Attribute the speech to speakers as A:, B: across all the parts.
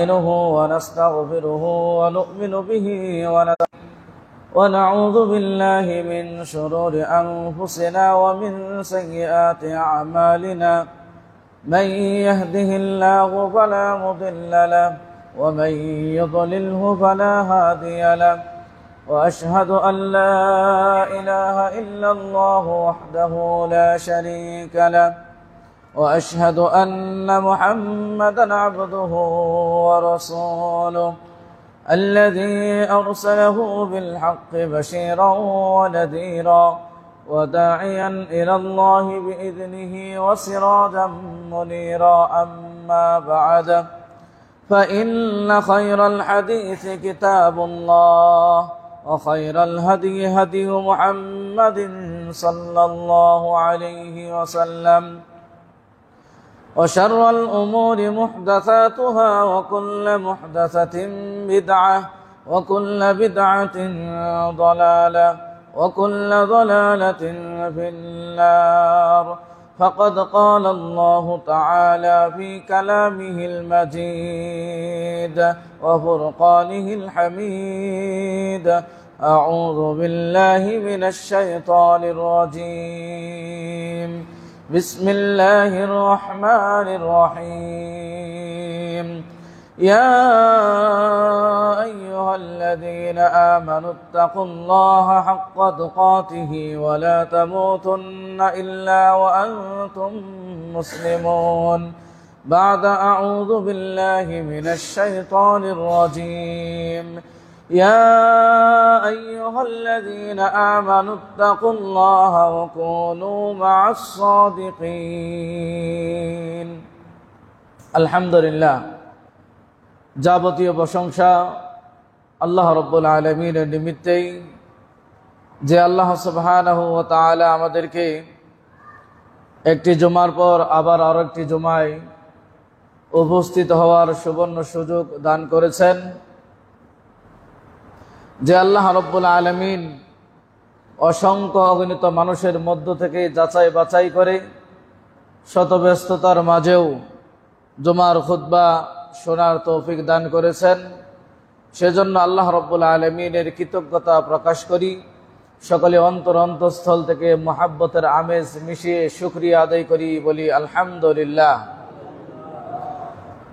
A: نستعينه ونستغفره ونؤمن به ونعوذ بالله من شرور أنفسنا ومن سيئات أعمالنا من يهده الله فلا مضل له ومن يضلله فلا هادي له وأشهد أن لا إله إلا الله وحده لا شريك له وأشهد أن محمدًا عبده ورسوله الذي أرسله بالحق بشيرا ونذيرا وداعيا إلى الله بإذنه وسراجا منيرا أما بعد فإن خير الحديث كتاب الله وخير الهدي هدي محمد صلى الله عليه وسلم وشر الأمور محدثاتها وكل محدثة بدعة وكل بدعة ضلالة وكل ضلالة في النار فقد قال الله تعالى في كلامه المجيد وفرقانه الحميد أعوذ بالله من الشيطان الرجيم بسم الله الرحمن الرحيم يا أيها الذين آمنوا اتقوا الله حق تقاته ولا تموتن إلا وأنتم مسلمون بعد أعوذ بالله من الشيطان الرجيم يا أيها الذين آمنوا اتقوا الله وكونوا مع الصادقين الحمد لله যাবতীয় প্রশংসা আল্লাহ রাব্বুল আলামিনের নিমিত্তেই, যে আল্লাহ সুবহানাহু ওয়া তাআলা আমাদেরকে একটি জুমার পর আবার আরো একটি জুমায় উপস্থিত হওয়ার সুবর্ণ সুযোগ দান করেছেন। যে আল্লাহ রাব্বুল আলামিন অসংখ্য অগণিত মানুষের মধ্য থেকে যাচাই বাছাই করে শত ব্যস্ততার মাঝেও জুমার খুতবা শোনার তৌফিক দান করেছেন, সেজন্য আল্লাহ রাব্বুল আলামিনের কৃতজ্ঞতা প্রকাশ করি। সকলে অন্তরস্থল থেকে মুহাব্বতের আমেজ মিশিয়ে শুকরিয়া আদায় করি, বলি আলহামদুলিল্লাহ।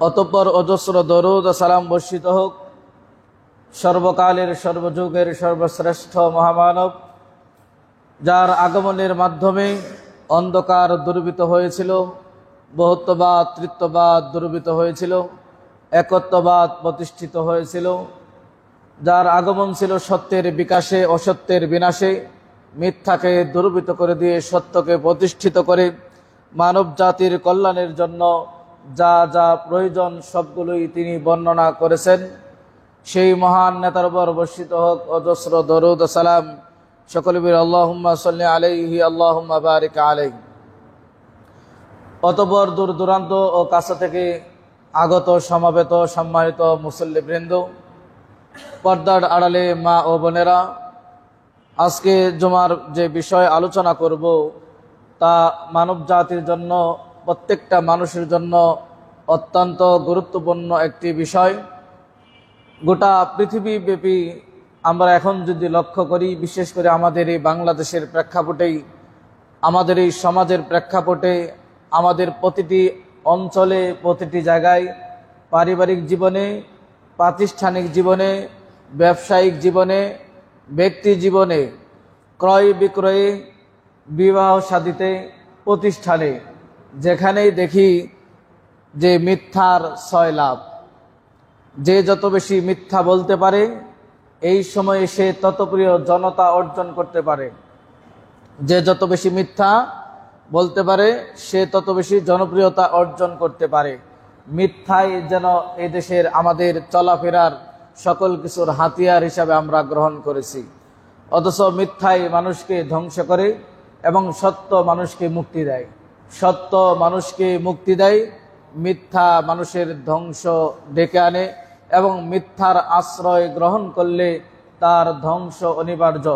A: অতঃপর অজস্র দরুদ ও সালাম বর্ষিত হোক সর্বকালের সর্বযুগের সর্বশ্রেষ্ঠ মহামানব, যার আগমনের মাধ্যমে অন্ধকার দূরীভূত হয়েছিল, বহুত্ববাদ তৃত্ববাদ দূরীভূত হয়েছিল, একত্ববাদ প্রতিষ্ঠিত হয়েছিল, যার আগমন ছিল সত্যের বিকাশে অসত্যের বিনাশে, মিথ্যাকে দূরীভূত করে দিয়ে সত্যকে প্রতিষ্ঠিত করে মানব জাতির কল্যাণের জন্য যা যা প্রয়োজন সবগুলোই তিনি বর্ণনা করেছেন। সেই মহান নেতার উপর বর্ষিত হোক অজস্র দরুদ ও সালাম। সকলে বলি আল্লাহুম্মা সাল্লি আলাইহি আল্লাহুম্মা বারিক আলাইহি। অতঃপর দূর দূরান্ত ও কাছে থেকে আগত সমাবেত সম্মানিত মুসল্লিবৃন্দ, পর্দার আড়ালে মা ও বোনেরা, আজকে জুমার যে বিষয় আলোচনা করব তা মানব জাতির জন্য, প্রত্যেকটা মানুষের জন্য অত্যন্ত গুরুত্বপূর্ণ একটি বিষয়। গোটা পৃথিবীব্যাপী আমরা এখন যদি লক্ষ্য করি, বিশেষ করে আমাদের এই বাংলাদেশের প্রেক্ষাপটেই, আমাদের এই সমাজের প্রেক্ষাপটে, আমাদের প্রতিটি অঞ্চলে, প্রতিটি জায়গায়, পারিবারিক জীবনে, প্রাতিষ্ঠানিক জীবনে, ব্যবসায়িক জীবনে, ব্যক্তি জীবনে, ক্রয় বিক্রয়ে, বিবাহ শাদীতে, প্রতিষ্ঠানে, যেখানেই দেখি যে মিথ্যার সয়লাভ। যে যত বেশি মিথ্যা বলতে পারে এই সময়ে সে তত প্রিয় জনতা অর্জন করতে পারে। যে যত বেশি মিথ্যা বলতে পারে সে তত বেশি জনপ্রিয়তা অর্জন করতে পারে। মিথ্যাই যেন এই দেশের আমাদের চলাফেরার সকল কিছুর হাতিয়ার হিসাবে আমরা গ্রহণ করেছি। অথচ মিথ্যাই মানুষকে ধ্বংস করে এবং সত্য মানুষকে মুক্তি দেয়। সত্য মানুষকে মুক্তি দেয়, মিথ্যা মানুষের ধ্বংস ডেকে আনে এবং মিথ্যার আশ্রয় গ্রহণ করলে তার ধ্বংস অনিবার্য।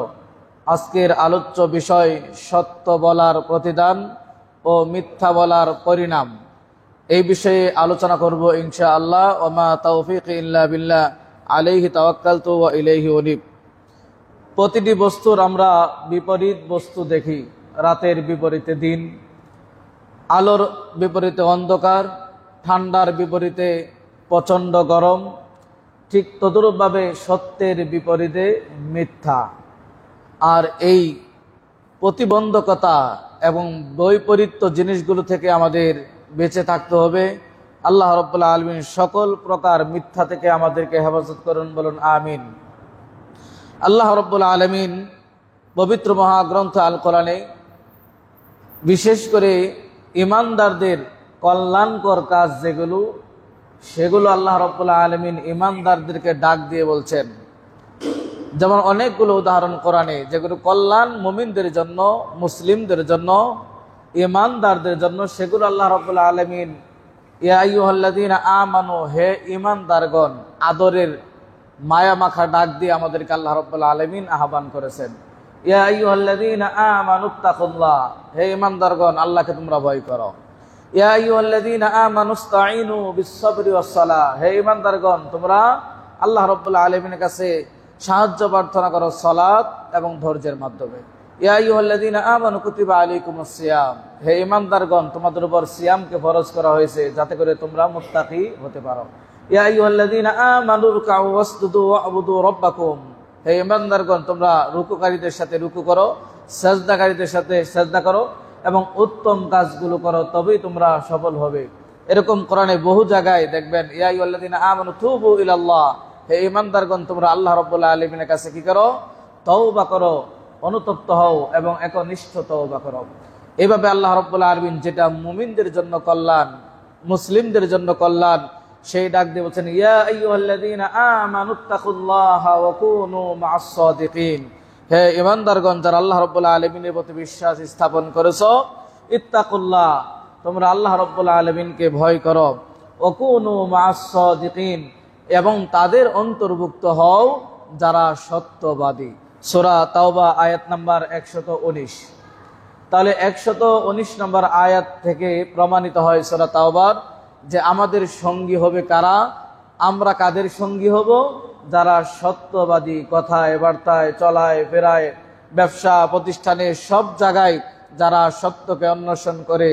A: আজকের আলোচ্য বিষয় সত্য বলার প্রতিদান ও মিথ্যা বলার পরিণাম। এই বিষয়ে আলোচনা করব ইনশাআল্লাহ। ওমা তাওফীক ইল্লা বিল্লাহ, আলাইহি তাওয়াক্কালতু ওয়া ইলাইহি উনীব। প্রতিটি বস্তুর আমরা বিপরীত বস্তু দেখি। রাতের বিপরীতে দিন, আলোর বিপরীতে অন্ধকার, ঠান্ডার বিপরীতে প্রচণ্ড গরম। ঠিক তদ্রূপভাবে সত্যের বিপরীতে মিথ্যা। আর এই প্রতিবন্ধকতা এবং বৈপরীত্য জিনিসগুলো থেকে আমাদের বেঁচে থাকতে হবে। আল্লাহ রাব্বুল আলামিন সকল প্রকার মিথ্যা থেকে আমাদেরকে হেফাজত করুন, বলুন আমিন। আল্লাহ রাব্বুল আলামিন পবিত্র মহাগ্রন্থ আল কোরআনে বিশেষ করে ঈমানদারদের কল্যাণকর কাজ যেগুলো, সেগুলো আল্লাহ রাব্বুল আলামিন ঈমানদারদেরকে ডাক দিয়ে বলছেন। যেমন অনেকগুলো উদাহরণ কোরআনে যেগুলো কল্যাণ মুমিনদের জন্য, মুসলিমদের জন্য, ঈমানদারদের জন্য, সেগুলো আল্লাহ রাব্বুল আলামিন ইয়া আইয়ুহাল্লাযীনা আমানু, হে ঈমানদারগণ, আদরের মায়া মাখা ডাক দিয়ে আমাদেরকে আল্লাহ রাব্বুল আলামিন আহ্বান করেছেন। ইয়া আইয়ুহাল্লাযীনা আমানুত্তাকুল্লাহ, হে ঈমানদারগণ, আল্লাহকে তোমরা ভয় করো। ইয়া আইয়ুহাল্লাযীনা আমানুস্তাঈনু বিস-সাবরি ওয়াস-সালাহ, হে ঈমানদারগণ, তোমরা আল্লাহ রাব্বুল আলামিনের কাছে সাহায্য প্রার্থনা করো সালাত এবং ধৈর্যের মাধ্যমে। ইয়া আইয়ুহাল্লাযীনা আমানু কুতিবা আলাইকুমুস সিয়াম, হে ঈমানদারগণ, তোমাদের উপর সিয়ামকে ফরজ করা হয়েছে যাতে করে তোমরা মুত্তাকি হতে পারো। ইয়া আইয়ুহাল্লাযীনা আমানু রুকউ ওয়াসজুদু ওয়া'বুদু রাব্বাকুম, হে ঈমানদারগণ, তোমরা রুকুকারীদের সাথে রুকু করো, সাজদাকারীদের সাথে সাজদা করো এবং উত্তম কাজগুলো করো, তবেই তোমরা সফল হবে। এরকম কোরআনে বহু জায়গায় দেখবেন ইয়া আইয়ুহাল্লাযীনা আমানু তুবু ইলাল্লাহ, হে ঈমানদারগণ, তোমরা আল্লাহ রাব্বুল আলামিনের কাছে কি করো? তওবা করো, অনুতপ্ত হও এবং একনিষ্ঠ তওবা করো। এইভাবে আল্লাহ রাব্বুল আলামিন যেটা মুমিনদের জন্য কল্যাণ, মুসলিমদের জন্য কল্যাণ, সেই ডাক দিয়ে বলছেন ইয়া আইয়ুহাল্লাযীনা আমানুত্তাকুল্লাহা ওয়া কুনু মা'আস সাদিকিন, হে ঈমানদারগণ, যারা আল্লাহ রাব্বুল আলামিনের প্রতি বিশ্বাস স্থাপন করেছো, ইত্তাকুল্লাহ, তোমরা আল্লাহ রাব্বুল আলামিনকে ভয় করো, ওয়া কুনু মা'আস সাদিকিন, এবং তাদের অন্তর্ভুক্ত হও যারা সত্যবাদী। সূরা তাওবা আয়াত নাম্বার 119। তাহলে 119 নম্বর আয়াত থেকে প্রমাণিত হয় সূরা তাওবার যে আমাদের সঙ্গী হবে কারা, আমরা কাদের সঙ্গী হব? যারা সত্যবাদী, কথায় বার্তায়, চলায় ফেরায়, ব্যবসা প্রতিষ্ঠানে, সব জায়গায় যারা সত্যকে অন্বেষণ করে,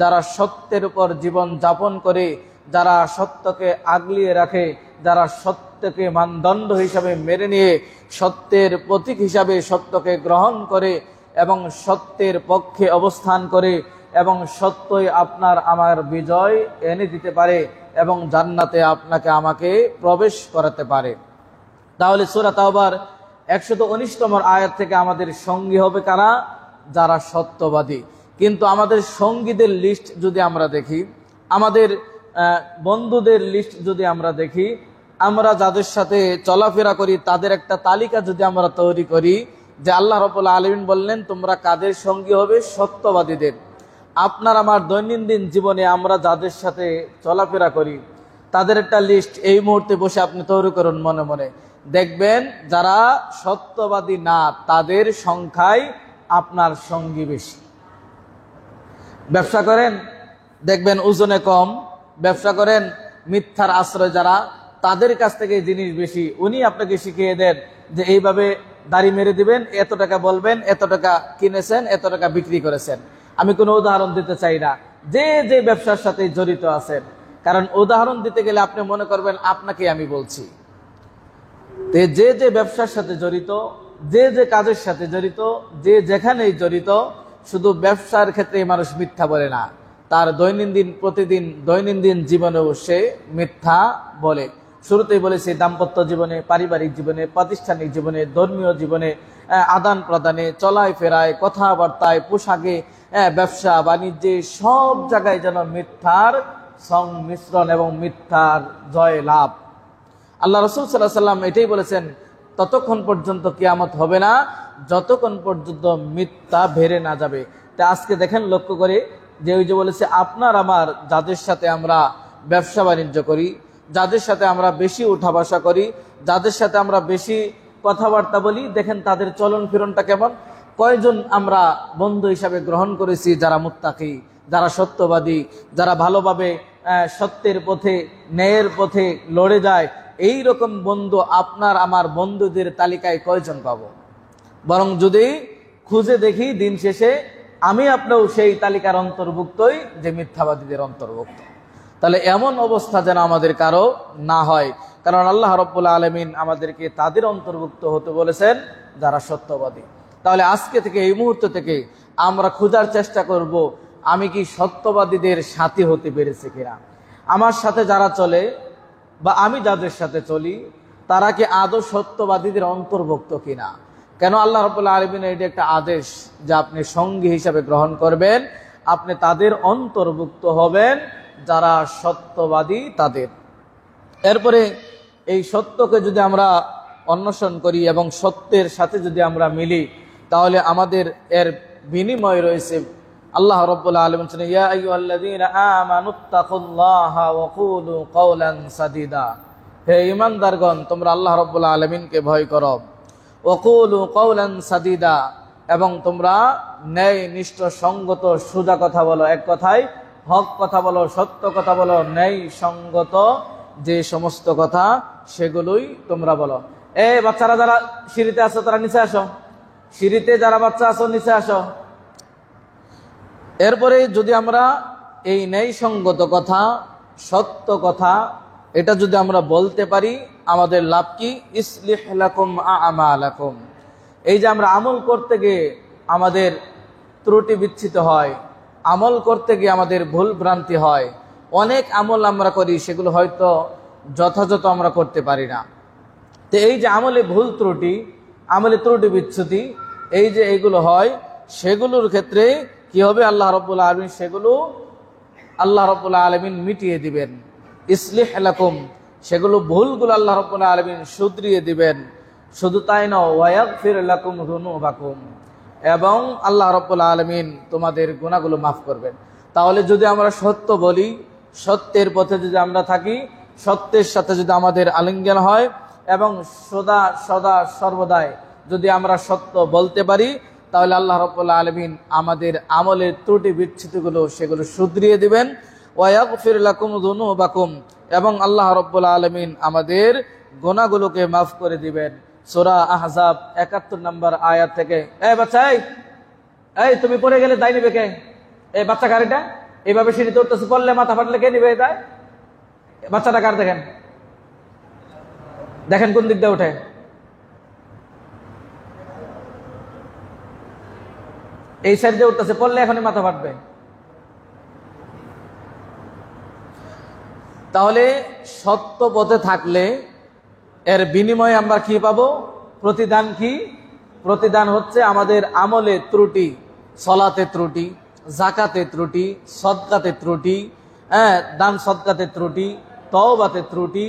A: যারা সত্যের উপর জীবন যাপন করে, যারা সত্যকে আগলিয়ে রাখে, যারা সত্যকে মানদণ্ড হিসাবে মেনে নিয়ে সত্যের প্রতীক হিসাবে সত্যকে গ্রহণ করে এবং সত্যের পক্ষে অবস্থান করে এবং সত্যই আপনার আমার বিজয় এনে দিতে পারে এবং জান্নাতে আপনাকে আমাকে প্রবেশ করাতে পারে। তাহলে সূরা তাওবার 119 নম্বর আয়াত থেকে আমাদের সঙ্গী হবে কারা? যারা সত্যবাদী। কিন্তু আমাদের সঙ্গীদের লিস্ট যদি আমরা দেখি, আমাদের বন্ধুদের লিস্ট যদি আমরা দেখি, আমরা যাদের সাথে চলাফেরা করি তাদের একটা তালিকা যদি আমরা তৈরি করি, যে আল্লাহ রাব্বুল আলামিন বললেন তোমরা কাদের সঙ্গী হবে? সত্যবাদীদের। আপনার আমার দৈনন্দিন জীবনে আমরা যাদের সাথে চলাফেরা করি তাদের একটা লিস্ট এই মুহূর্তে বসে আপনি তৈরি করুন মনে মনে। দেখবেন যারা সত্যবাদী না তাদের সংখ্যায় আপনার সঙ্গী বেশি। ব্যবসা করেন, দেখবেন ওজনে কম। ব্যবসা করেন, মিথ্যার আশ্রয় যারা, তাদের কাছ থেকে জিনিস বেশি। উনি আপনাকে শিখিয়ে দেন যে এইভাবে দাড়ি মেরে দিবেন, এত টাকা বলবেন, এত টাকা কিনেছেন, এত টাকা বিক্রি করেছেন। আমি কোনো উদাহরণ দিতে চাই না, যে যে ব্যবসার সাথে জড়িত আছেন, কারণ উদাহরণ দিতে গেলে আপনি মনে করবেন আপনাকে আমি বলছি। যে যে ব্যবসার সাথে জড়িত, যে যে কাজের সাথে জড়িত, যে যেখানেই জড়িত, শুধু ব্যবসার ক্ষেত্রে মানুষ মিথ্যা বলে না, তার দৈনন্দিন জীবনেও সে মিথ্যা বলে। শুরুতেই বলেছি দাম্পত্য জীবনে, পারিবারিক জীবনে, প্রাতিষ্ঠানিক জীবনে, ধর্মীয় জীবনে, আদান প্রদানে, চলায় ফেরায়, কথাবার্তায়, পোশাকে, ব্যবসা বাণিজ্যে, সব জায়গায় যেন মিথ্যার সংমিশ্রণ এবং মিথ্যার জয় লাভ। আল্লাহ রাসূল সাল্লাল্লাহু আলাইহি ওয়াসাল্লাম এটাই বলেছেন, ততক্ষণ পর্যন্ত কিয়ামত হবে না যতক্ষণ পর্যন্ত মিথ্যা ভেড়ে না যাবে। তা আজকে দেখেন, লক্ষ্য করে যে ওই যে বলেছে আপনার আমার যাদের সাথে আমরা ব্যবসা বাণিজ্য করি, যাদের সাথে আমরা বেশি উঠা বসা করি, যাদের সাথে আমরা বেশি কথাবার্তা বলি, দেখেন তাদের চলন ফিরনটা কেমন। কয়জন আমরা বন্ধু হিসাবে গ্রহণ করেছি যারা মুত্তাকি, যারা সত্যবাদী, যারা ভালোভাবে সত্যের পথে ন্যায়ের পথে লড়ে যায়, এই রকম বন্ধু আপনার আমার বন্ধুদের তালিকায় কয়জন পাবো? বরং যদি খুঁজে দেখি দিন শেষে আমি আপনিও সেই তালিকার অন্তর্ভুক্তই যে মিথ্যাবাদীদের অন্তর্ভুক্ত। তাহলে এমন অবস্থা যেন আমাদের কারো না হয়, কারণ আল্লাহ রাব্বুল আলামিন আমাদেরকে তাদের অন্তর্ভুক্ত হতে বলেছেন যারা সত্যবাদী। তাহলে আজকে থেকে, এই মুহূর্ত থেকে আমরা খোঁজার চেষ্টা করব আমি কি সত্যবাদীদের সাথী হতে পেরেছি কিনা। আমার সাথে যারা চলে বা আমি যাদের সাথে চলি তারা কি আদৌ সত্যবাদীদের অন্তর্ভুক্ত কিনা। কেন আল্লাহ রাব্বুল আলামিন এটা একটা আদেশ যে আপনি সঙ্গী হিসাবে গ্রহণ করবেন, আপনি তাদের অন্তর্ভুক্ত হবেন যারা সত্যবাদী তাদের। এরপরে এই সত্যকে যদি আমরা অন্বেষণ করি এবং সত্যের সাথে যদি আমরা মিলি, তাহলে আমাদের এর বিনিময় রয়েছে। আল্লাহ রাব্বুল আলামিন বলেন, ইয়া আইয়ুহাল্লাযীনা আমানুত্তাকুল্লাহা ওয়া কুলু কাওলান সাদীদা, হে ঈমানদারগণ তোমরা আল্লাহ রাব্বুল আলামিনকে ভয় করো। ওয়া কুলু কাওলান সাদীদা, এবং তোমরা ন্যায়নিষ্ঠ সঙ্গত সোজা কথা বলো, এক কথায় হক কথা বলো, সত্য কথা বলো, ন্যায় সঙ্গত যে সমস্ত কথা সেগুলোই তোমরা বলো। বাচ্চারা যারা সিঁড়িতে আসো তারা নিচে আসো, সিঁড়িতে যারা বাচ্চা আসো নিচে আসো। এরপরে যদি আমরা এই ন্যায় সঙ্গত কথা, সত্য কথা, এটা যদি আমরা বলতে পারি আমাদের লাভ কি? ইসলিহ লাকুম আমালাকুম। এই যে আমরা আমল করতে গিয়ে আমাদের ত্রুটি বিচ্ছিত হয়, আমল করতে গিয়ে আমাদের ভুল ভ্রান্তি হয়, অনেক আমল আমরা করি সেগুলো হয়তো যথাযথ আমরা করতে পারি না। তো এই যে আমলে ভুল ত্রুটি, আমলে ত্রুটি বিচ্ছুতি, এই যে এইগুলো হয়, সেগুলোর ক্ষেত্রে কি হবে? আল্লাহ রাব্বুল আলামিন সেগুলো আল্লাহ রাব্বুল আলামিন মিটিয়ে দিবেন। ইসলিহ লাকুম, সেগুলো ভুলগুলো আল্লাহ রাব্বুল আলামিন শুধরিয়ে দিবেন। শুধু তাই নয়, ওয়ায়াগফির লাকুম যুনুবাকুম, এবং আল্লাহ রাব্বুল আলামিন তোমাদের গুনাহগুলো মাফ করবেন। তাহলে যদি আমরা সত্য বলি, সত্যের পথে যদি আমরা থাকি, সত্যের সাথে যদি আমাদের আলিঙ্গন হয় এবং সদা সদা সর্বদাই যদি আমরা সত্য বলতে পারি, তাহলে আল্লাহ রাব্বুল আলামিন আমাদের আমলের ত্রুটি বিচ্ছুতিগুলো সেগুলো শুধরিয়ে দিবেন। ওয়ায়াগফির লাকুম যুনুবাকুম, এবং আল্লাহ রাব্বুল আলামিন আমাদের গুনাহগুলোকে মাফ করে দিবেন। সূরা আহজাব ৭১ নম্বর আয়াত থেকে, বাচ্চা এই তুমি পড়ে গেলে দায় নিবে কে? এই বাচ্চা গাড়িটা এইভাবে সিঁড়িতে উঠতেছে, পড়লে মাথা ফাটলে কে নিবে দায়? বাচ্চাটা কার দেখেন, দেখেন কোন দিক দিয়ে উঠে। এই সাইড দিয়ে উঠতেছে, পড়লে এখনই মাথা ফাটবে। তাহলে সত্য পথে থাকলে এর বিনিময়ে আমরা কি পাবো? প্রতিদান কি? প্রতিদান হচ্ছে আমাদের আমলে ত্রুটি, সলাতে ত্রুটি, জাকাতে ত্রুটি, সদকাতে ত্রুটি, দান সদকাতে ত্রুটি, তওবাতে ত্রুটি,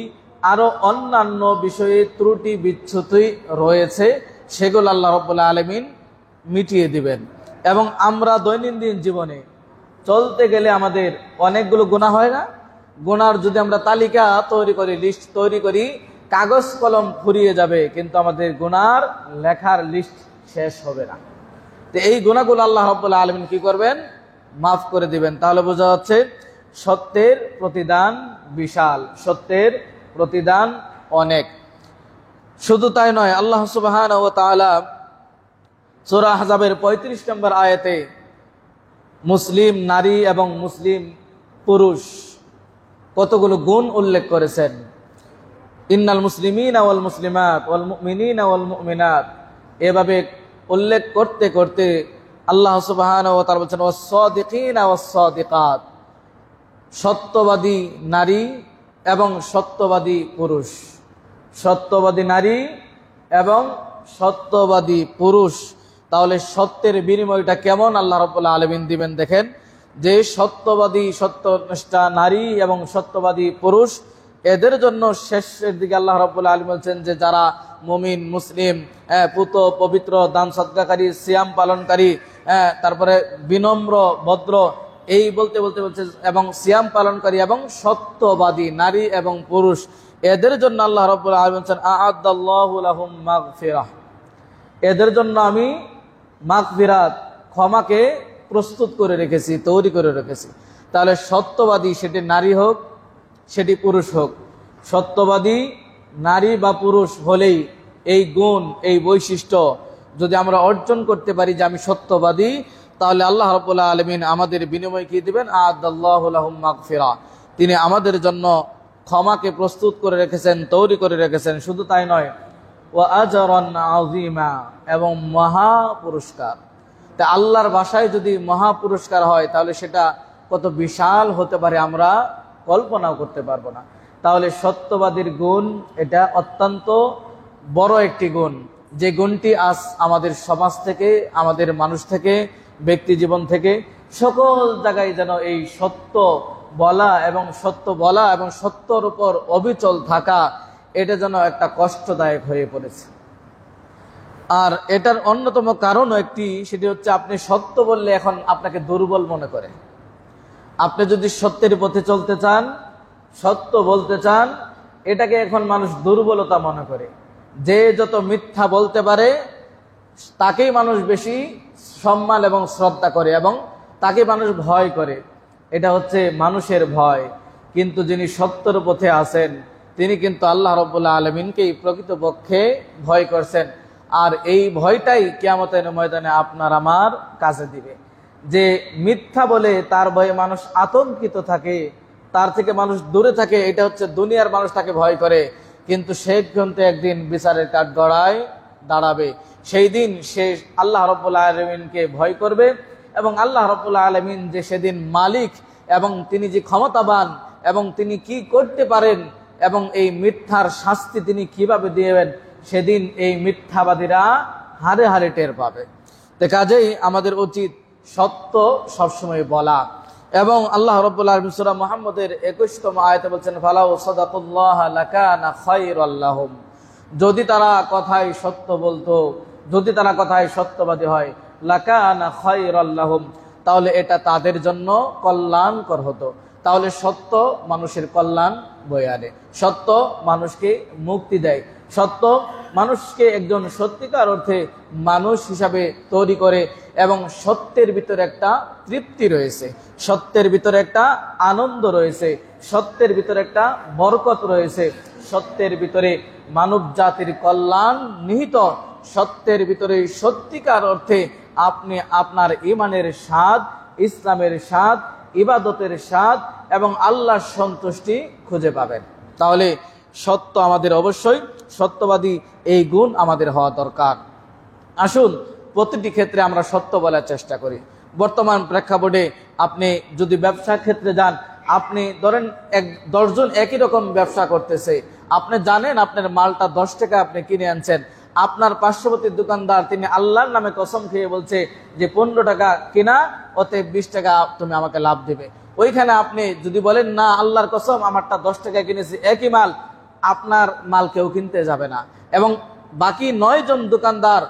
A: আরো অন্যান্য বিষয়ে ত্রুটি বিচ্ছুতি রয়েছে, সেগুলো আল্লাহ রাব্বুল আলামিন মিটিয়ে দিবেন। এবং আমরা দৈনন্দিন জীবনে চলতে গেলে আমাদের অনেকগুলো গুনাহ হয় না? গুনার যদি আমরা তালিকা তৈরি করি, লিস্ট তৈরি করি, কাগজ কলম ফুরিয়ে যাবে, কিন্তু আমাদের গুনার লেখার লিস্ট শেষ হবে না। তো এই গুনাহগুলো আল্লাহ রাব্বুল আলামিন কি করবেন? মাফ করে দিবেন। তাহলে বোঝা যাচ্ছে সত্যের প্রতিদান বিশাল, সত্যের প্রতিদান অনেক। শুধু তাই নয়, আল্লাহ সুবহানাহু ওয়া তাআলা সূরা আহজাবের ৩৫ নম্বর আয়াতে মুসলিম নারী এবং মুসলিম পুরুষ কতগুলো গুণ উল্লেখ করেছেন। ইন্নাল মুসলিমিনা ওয়াল মুসলিমাত ওয়াল মুমিনিনা ওয়াল মুমিনাত, এভাবে উল্লেখ করতে করতে আল্লাহ সুবহানাহু ওয়া তাআলা বলেছেন ওয়াস-সাদিকিনা ওয়াস-সাদিকাত, সত্যবাদী নারী এবং সত্যবাদী পুরুষ, সত্যবাদী নারী এবং সত্যবাদী পুরুষ। তাহলে সত্যের বিনিময়টা কেমন আল্লাহ রাব্বুল আলামিন দিবেন দেখেন, যে সত্যবাদী সত্যনিষ্ঠা নারী এবং সত্যবাদী পুরুষ, এদের জন্য শেষের দিকে আল্লাহ রাব্বুল আলামিন বলছেন যে যারা মুমিন মুসলিম, পুত পবিত্র, দান সদকাকারী, সিয়াম পালনকারী, তারপরে বিনম্র ভদ্র, এই বলতে বলতে বলছে এবং সিয়াম পালনকারী এবং সত্যবাদী নারী এবং পুরুষ, এদের জন্য আল্লাহ রাব্বুল আলামিন বলছেন আ'আদাল্লাহু লাহুম মাগফিরাহ, এদের জন্য আমি মাগফিরাত, ক্ষমাকে প্রস্তুত করে রেখেছি, তৈরি করে রেখেছি। তাহলে সত্যবাদী সেটি নারী হোক সেটি পুরুষ হোক, সত্যবাদী নারী বা পুরুষ হলেই এই গুণ এই বৈশিষ্ট্য যদি আমরা অর্জন করতে পারি যে আমি সত্যবাদী, তাহলে আল্লাহ রাব্বুল আলামিন আমাদের বিনিময় কি দিবেন? আ'আদাল্লাহু লাহুম মাগফিরা, তিনি আমাদের জন্য ক্ষমাকে প্রস্তুত করে রেখেছেন, তৈরি করে রেখেছেন। শুধু তাই নয়, ওয়া আজরান আযীমা, এবং মহা পুরস্কার। তা আল্লাহর ভাষায় যদি মহা পুরস্কার হয় তাহলে সেটা কত বিশাল হতে পারে আমরা কল্পনাও করতে পারবো না। তাহলে সত্যবাদীর গুণ এটা অত্যন্ত বড় একটি গুণ, যে গুণটি আজ আমাদের সমাজ থেকে, আমাদের মানুষ থেকে, ব্যক্তি জীবন থেকে সকল জায়গায় যেন এই সত্য বলা এবং সত্যর উপর অবিচল থাকা, এটা যেন একটা কষ্টদায়ক হয়ে পড়েছে। আর এটার অন্যতম কারণও একটি, সেটি হচ্ছে আপনি সত্য বললে এখন আপনাকে দুর্বল মনে করে। আপনি যদি সত্যের পথে চলতে চান, সত্য বলতে চান, এটাকে এখন মানুষ দুর্বলতা মনে করে। যে যত মিথ্যা বলতে পারে তাকেই মানুষ বেশি সম্মান এবং শ্রদ্ধা করে, এবং তাকে মানুষ ভয় করে। এটা হচ্ছে মানুষের ভয়। কিন্তু যিনি সত্যের পথে আছেন তিনি কিন্তু আল্লাহ রাব্বুল আলামিনকেই প্রকৃতপক্ষে ভয় করছেন। আর এই ভয়টাই কিয়ামতের ময়দানে আপনার আমার কাজে দিবে। যে মিথ্যা বলে তার ভয়ে মানুষ আতঙ্কিত থাকে, তার থেকে মানুষ দূরে থাকে, এটা হচ্ছে দুনিয়ার মানুষ তাকে ভয় করে। কিন্তু সে কিন্তু একদিন বিচারের কাঠগড়ায় দাঁড়াবে। সেই দিন সে আল্লাহ রাব্বুল আলামিনকে ভয় করবে, এবং আল্লাহ রাব্বুল আলামিন যে সেদিন মালিক, এবং তিনি যে ক্ষমতাবান, এবং তিনি কি করতে পারেন, এবং এই মিথ্যার শাস্তি তিনি কিভাবে দিবেন, সেদিন এই মিথ্যাবাদীরা হারে হারে টের পাবে। তো কাজেই আমাদের উচিত সত্য সবসময় বলা। এবং আল্লাহ রাব্বুল আলামিন সূরা মুহাম্মদের 21তম আয়াতে বলছেন, ফালাউ সাদাকুল্লাহ লাকানা খায়রাল লাহুম, যদি তারা কথায় সত্য বলতো, যদি তারা কথায় সত্যবাদী হয়, লাকানা খায়রাল লাহুম, তাহলে এটা তাদের জন্য কল্যাণকর হতো। তাহলে সত্য মানুষের কল্যাণ বয়ে আনে, সত্য মানুষকে মুক্তি দেয়, সত্য মানুষকে একজন সত্যিকার অর্থে মানুষ হিসাবে তৈরি করে। এবং সত্যের ভিতরে একটা তৃপ্তি রয়েছে, সত্যের ভিতরে একটা আনন্দ রয়েছে, সত্যের ভিতরে একটা বরকত রয়েছে, সত্যের ভিতরে মানব জাতির কল্যাণ নিহিত। সত্যের ভিতরে সত্যিকার অর্থে আপনি আপনার ঈমানের স্বাদ, ইসলামের স্বাদ, ইবাদতের স্বাদ এবং আল্লাহর সন্তুষ্টি খুঁজে পাবেন। তাহলে সত্য আমাদের অবশ্যই, সত্যবাদী এই গুণ আমাদের হওয়া দরকার। আসুন প্রতিটি ক্ষেত্রে আমরা সত্য বলার চেষ্টা করি। বর্তমান প্রেক্ষাপটে আপনি যদি ব্যবসা ক্ষেত্রে যান, আপনি ধরেন 10 জন একই রকম ব্যবসা করতেছে, আপনি জানেন আপনার মালটা 10 টাকা আপনি কিনে আনছেন, আপনার পার্শ্ববর্তী দোকানদার তিনি আল্লাহর নামে কসম খেয়ে বলছে যে 15 টাকা কিনা, ওতে 20 টাকা তুমি আমাকে লাভ দেবে। ওইখানে আপনি যদি বলেন না আল্লাহর কসম আমারটা 10 টাকায় কিনেছি, একই মাল, আপনার মাল কেউ কিনতে যাবে না। এবং বাকি 9 জন দোকানদার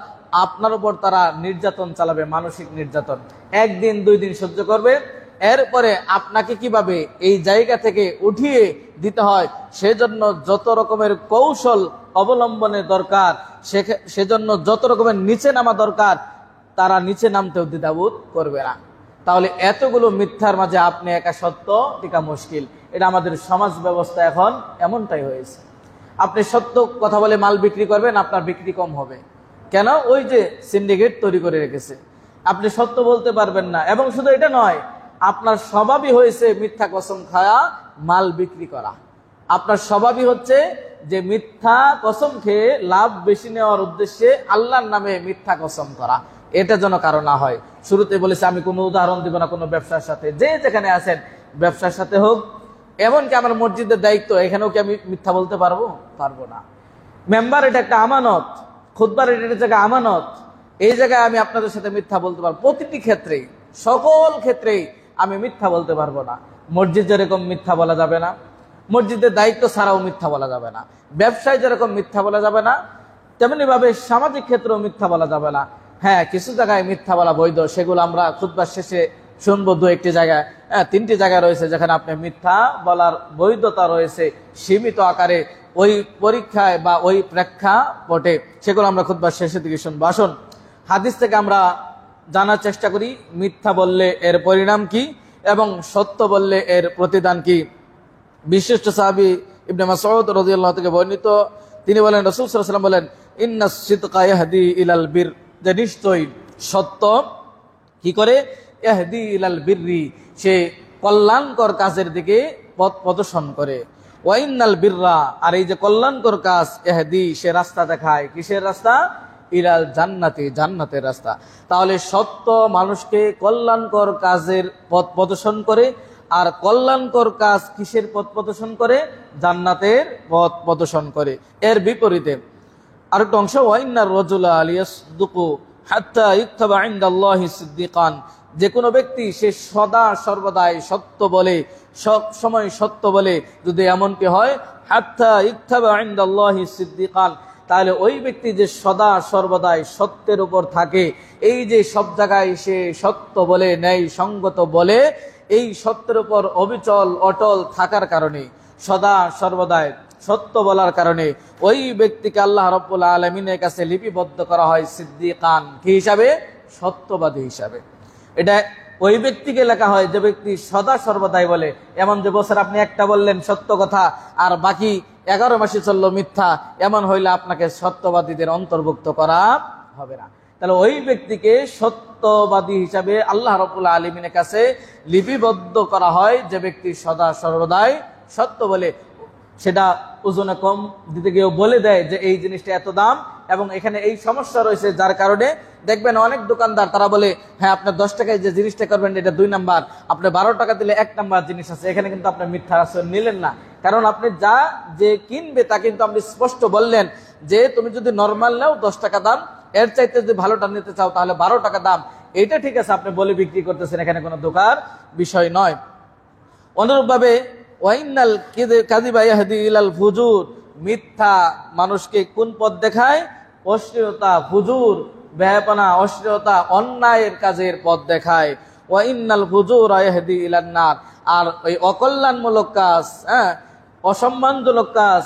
A: আপনার উপর তারা নির্যাতন চালাবে, মানসিক নির্যাতন, 1 দিন 2 দিন সহ্য করবে। এরপরে আপনাকে কিভাবে এই জায়গা থেকে উঠিয়ে দিতে হয় সেজন্য যত রকমের কৌশল অবলম্বনের দরকার, সেজন্য যত রকমের নিচে নামা দরকার, তারা নিচে নামতেও দ্বিধাবোধ করবে না। তাহলে এতগুলো মিথ্যার মাঝে আপনি একা সত্য টিকা মুশকিল। এটা আমাদের সমাজ ব্যবস্থা এখন এমনটাই হয়েছে। আপনি সত্য কথা বলে মাল বিক্রি করবেন, আপনার বিক্রি কম হবে। কেন? ওই যে সিন্ডিকেট তৈরি করে রেখেছে। আপনি সত্য বলতে পারবেন না। এবং শুধু এটা নয়, আপনার স্বভাবই হয়েছে মিথ্যা কসম খায়া মাল বিক্রি করা। আপনার স্বভাবই হচ্ছে যে মিথ্যা কসম খেয়ে লাভ বেশি নেওয়ার উদ্দেশ্যে আল্লাহর নামে মিথ্যা কসম করা। এটা যেন কারো না হয়। শুরুতে বলেছে আমি কোনো উদাহরণ দিব না কোনো ব্যবসার সাথে, যে যেখানে আছেন ব্যবসার সাথে হোক, এমনকি আমার মসজিদের দায়িত্ব, এখানেও কি আমি মিথ্যা বলতে পারবো? পারবো না। মেম্বার এটা একটা আমানত, খুতবার এটা একটা জায়গা আমানত, এই জায়গায় আমি আপনাদের সাথে মিথ্যা বলতে পারবো। প্রতিটি ক্ষেত্রেই, সকল ক্ষেত্রেই আমি মিথ্যা বলতে পারবো না। মসজিদ যেরকম মিথ্যা বলা যাবে না, মসজিদের দায়িত্ব ছাড়াও মিথ্যা বলা যাবে না, ব্যবসায় যেরকম মিথ্যা বলা যাবে না, তেমনি ভাবে সামাজিক ক্ষেত্রেও মিথ্যা বলা যাবে না। হ্যাঁ, কিছু জায়গায় মিথ্যা বলা বৈধ, সেগুলো আমরা খুতবার শেষে শুনবো। 2-1টি জায়গায়, 3টি জায়গা রয়েছে যেখানে আপনি মিথ্যা বলার বৈধতা রয়েছে সীমিত আকারে, ওই পরীক্ষায় বা ওই প্রেক্ষাপটে, সেগুলো আমরা খুতবার শেষের দিকে শুনবো। আসুন হাদিস থেকে আমরা জানার চেষ্টা করি মিথ্যা বললে এর পরিণাম কি, এবং সত্য বললে এর প্রতিদান কি? বিশিষ্ট সাহাবী ইবনে মাসউদ রাদিয়াল্লাহু থেকে বর্ণিত, তিনি বলেন, রাসূল সাল্লাল্লাহু আলাইহি ওয়াসাল্লাম বলেন, ইন্নাস সিদকা ইয়াহদি ইলাল বির, যে নিশ্চয়ই সত্য কি করে? ইয়াহদি ইলাল বিররি, সে কল্যাণকর কাজের দিকে পথ প্রদর্শন করে। ওয়া ইন্নাল বিররা, আর এই যে কল্যাণকর কাজ, ইয়াহদি, সে রাস্তা দেখায়। কিসের রাস্তা? ইলাল জান্নাতি, জান্নাতের রাস্তা। তাহলে সত্য মানুষকে কল্যাণকর কাজের পথ প্রদর্শন করে, আর কল্যাণকর কাজ কিসের পথ প্রদর্শন করে? জান্নাতের পথ প্রদর্শন করে। এর বিপরীতে আরেকটা অংশ, ওয়াইন্নার রাজুলা লিয়াসদুকু হাত্তা ইউকতাবা ইনদাল্লাহি সিদ্দিকান, যে কোনো ব্যক্তি সে সদা সর্বদাই সত্য বলে, সব সময় সত্য বলে, যদি এমনটি হয়, হাত্তা ইউকতাবা ইনদাল্লাহি সিদ্দিকান, তাহলে ওই ব্যক্তি যে সদা সর্বদাই সত্যের উপর থাকে, এই যে সব জায়গায় সে সত্য বলে, ন্যায় সঙ্গত বলে, এই সত্যের উপর অবিচল অটল থাকার কারণে, সদা সর্বদাই সত্য বলার কারণে ওই ব্যক্তিকে আল্লাহ রাব্বুল আলামিনের কাছে লিপিবদ্ধ করা হয় সিদ্দিকান, কি হিসাবে? সত্যবাদী হিসাবে। এটা ওই ব্যক্তিকে লেখা হয় যে ব্যক্তি সদা সর্বদাই বলে। এমন যে বছর আপনি একটা বললেন সত্য কথা, আর বাকি 11 মাসে চললো মিথ্যা, এমন হইলে আপনাকে সত্যবাদীদের অন্তর্ভুক্ত করা হবে না। তাহলে ওই ব্যক্তিকে সত্যবাদী হিসাবে আল্লাহ রাব্বুল আলামিনের কাছে লিপিবদ্ধ করা হয় যে ব্যক্তি সদা সর্বদাই সত্য বলে। সেটা ওজনে কম দিতে গিয়েও বলে দেয় যে এই জিনিসটা এত দাম এবং এখানে এই সমস্যা রয়েছে, যার কারণে দেখবেন অনেক দোকানদার তারা বলে, হ্যাঁ আপনার 10 টাকায় যে জিনিসটা করবেন এটা 2 নাম্বার, আপনি 12 টাকা দিলে 1 নাম্বার জিনিস আছে। এখানে কিন্তু আপনি মিথ্যা আশ্রয় নিলেন না, কারণ আপনি যা যে কিনবে তা কিন্তু আপনি স্পষ্ট বললেন যে তুমি যদি নর্মাল নাও 10 টাকা দাম, এর চাইতে যদি ভালোটা নিতে চাও তাহলে 12 টাকা দাম। এইটা ঠিক আছে, আপনি বলে বিক্রি করতেছেন, এখানে কোনো ধোঁকার বিষয় নয়। অনুরূপভাবে ওয়াইনাল কাযিবা ইয়াহদি ইলাল ফুজুর, মিথ্যা মানুষকে কোন পথ দেখায়? অশ্লীলতা, ফুজুর, বেহায়াপনা, অশ্লীলতা, অন্যায়ের কাজের পথ দেখায়। ওয়াইনাল ফুজুরা ইয়াহদি ইলান নার, আর ওই অকল্যাণমূলক কাজ, অসম্মানজনক কাজ,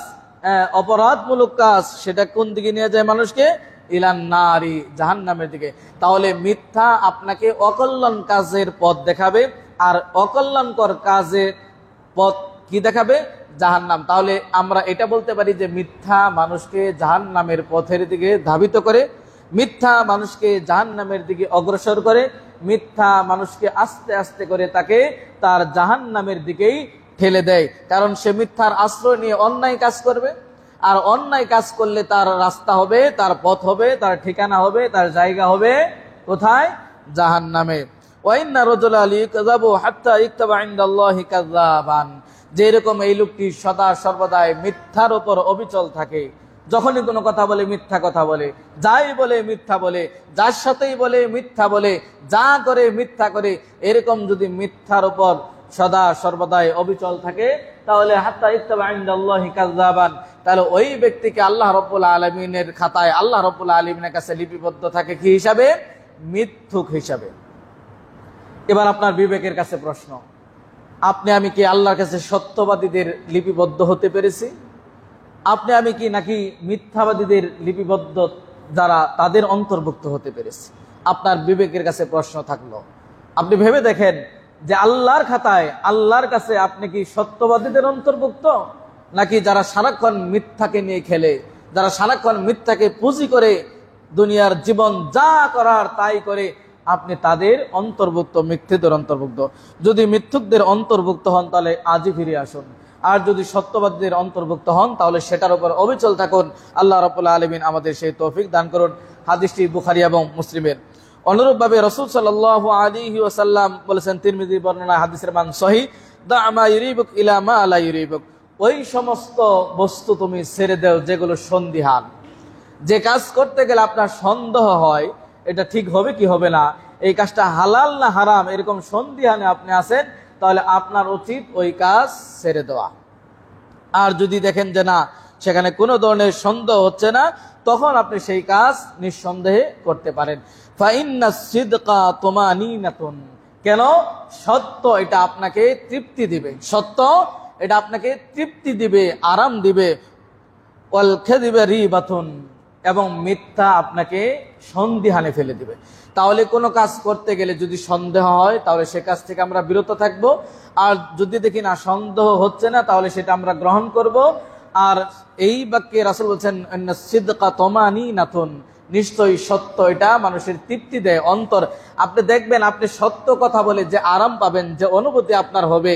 A: অপরাধমূলক কাজ, সেটা কোন দিকে নিয়ে যায় মানুষকে? ইলান নারি, জাহান্নামের দিকে। তাহলে মিথ্যা আপনাকে অকল্যাণ কাজের পথ দেখাবে, আর অকল্যাণকর কাজের পথ কি দেখাবে? জাহান্নাম। তাহলে আমরা এটা বলতে পারি যে মিথ্যা মানুষকে জাহান্নামের পথের দিকে ধাবিত করে, মিথ্যা মানুষকে জাহান্নামের দিকে অগ্রসর করে, মিথ্যা মানুষকে আস্তে আস্তে করে তাকে তার জাহান্নামের দিকেই ঠেলে দেয়। কারণ সে মিথ্যার আশ্রয় নিয়ে অন্যায় কাজ করবে, আর অন্যায় কাজ করলে তার রাস্তা হবে, তার পথ হবে, তার ঠিকানা হবে, তার জায়গা হবে কোথায়? জাহান্নামে। ওয়াইন্না রাজুলা লিয়াকাযাবু হাত্তা ইউকতাবা ইনদাল্লাহি কাযাবান, যেরকম এই লোকটি সদা সর্বদাই মিথ্যার উপর অবিচল থাকে, যখনই কোনো কথা বলে মিথ্যা কথা বলে, যাই বলে মিথ্যা বলে, যার সাথেই বলে মিথ্যা বলে, যা করে মিথ্যা করে, এরকম যদি মিথ্যার উপর সদা সর্বদাই অবিচল থাকে, তাহলে হাত্তা ইউকতাবা ইনদাল্লাহি কাযাবান, তাহলে ওই ব্যক্তিকে আল্লাহ রাব্বুল আলামিনের খাতায়, আল্লাহ রাব্বুল আলামিনের কাছে লিপিবদ্ধ থাকে কি হিসাবে? মিথ্যুক হিসাবে। এবার আপনার বিবেকের কাছে প্রশ্ন, আপনি আমি কি আল্লাহর কাছে সত্যবাদীদের লিপিবদ্ধ হতে পেরেছি? আপনি আমি কি নাকি মিথ্যাবাদীদের লিপিবদ্ধ যারা তাদের অন্তর্ভুক্ত হতে পেরেছি? আপনার বিবেকের কাছে প্রশ্ন থাকলো। আপনি ভেবে দেখেন যে আল্লাহর খাতায়, আল্লাহর কাছে আপনি কি সত্যবাদীদের অন্তর্ভুক্ত, নাকি যারা সারাক্ষণ মিথ্যাকে নিয়ে খেলে, যারা সারাক্ষণ মিথ্যাকে পুঁজি করে দুনিয়ার জীবন যা করার তাই করে, আপনি তাদের অন্তর্ভুক্ত, মিথ্যুকদের অন্তর্ভুক্ত? যদি মিথ্যুকদের অন্তর্ভুক্ত হন তাহলে আজই ফিরে আসুন, আর যদি সত্যবাদীদের অন্তর্ভুক্ত হন তাহলে সেটার উপর অবিচল থাকুন। আল্লাহ রাব্বুল আলামিন আমাদের সেই তৌফিক দান করুন। হাদিসটি বুখারী এবং মুসলিমের। অনুরূপভাবে রাসূল সাল্লাল্লাহু আলাইহি ওয়াসাল্লাম বলেছেন, তিরমিজি বর্ণনা, হাদিসের মান সহিহ, দা মা ইউরিবুক ইলা মা লা ইউরিবুক, ওই সমস্ত বস্তু তুমি ছেড়ে দাও যেগুলো সন্দিহান, যে কাজ করতে গেলে আপনার সন্দেহ হয় এটা ঠিক হবে কি হবে না, এই কাজটা হালাল না হারাম, এরকম সন্দিহানে আপনি আছেন, তাহলে আপনার উচিত ওই কাজ ছেড়ে দেওয়া। আর যদি দেখেন যে না, সেখানে কোনো ধরনের সন্দেহ হচ্ছে না, তখন আপনি সেই কাজ নিঃসন্দেহে করতে পারেন। ফাইন্নাস সিদকা তুমানিনাতুন, কেন? সত্য এটা আপনাকে তৃপ্তি দিবে, সত্য এটা আপনাকে তৃপ্তি দিবে, আরাম দিবে। ওয়াল কাযিবা রিবাতুন, এবং মিথ্যা আপনাকে সন্দিহানে ফেলে দিবে। তাহলে কোনো কাজ করতে গেলে যদি সন্দেহ হয় তাহলে সে কাজ থেকে আমরা বিরত থাকব, আর যদি দেখি না সন্দেহ হচ্ছে না তাহলে সেটা আমরা গ্রহণ করব। আর এই বাক্যে রাসূল বলছেন সিদকা তমানিনাতুন, নিশ্চয়ই সত্য এটা মানুষের তৃপ্তি দেয় অন্তর। আপনি দেখবেন আপনি সত্য কথা বলে যে আরাম পাবেন, যে অনুভূতি আপনার হবে,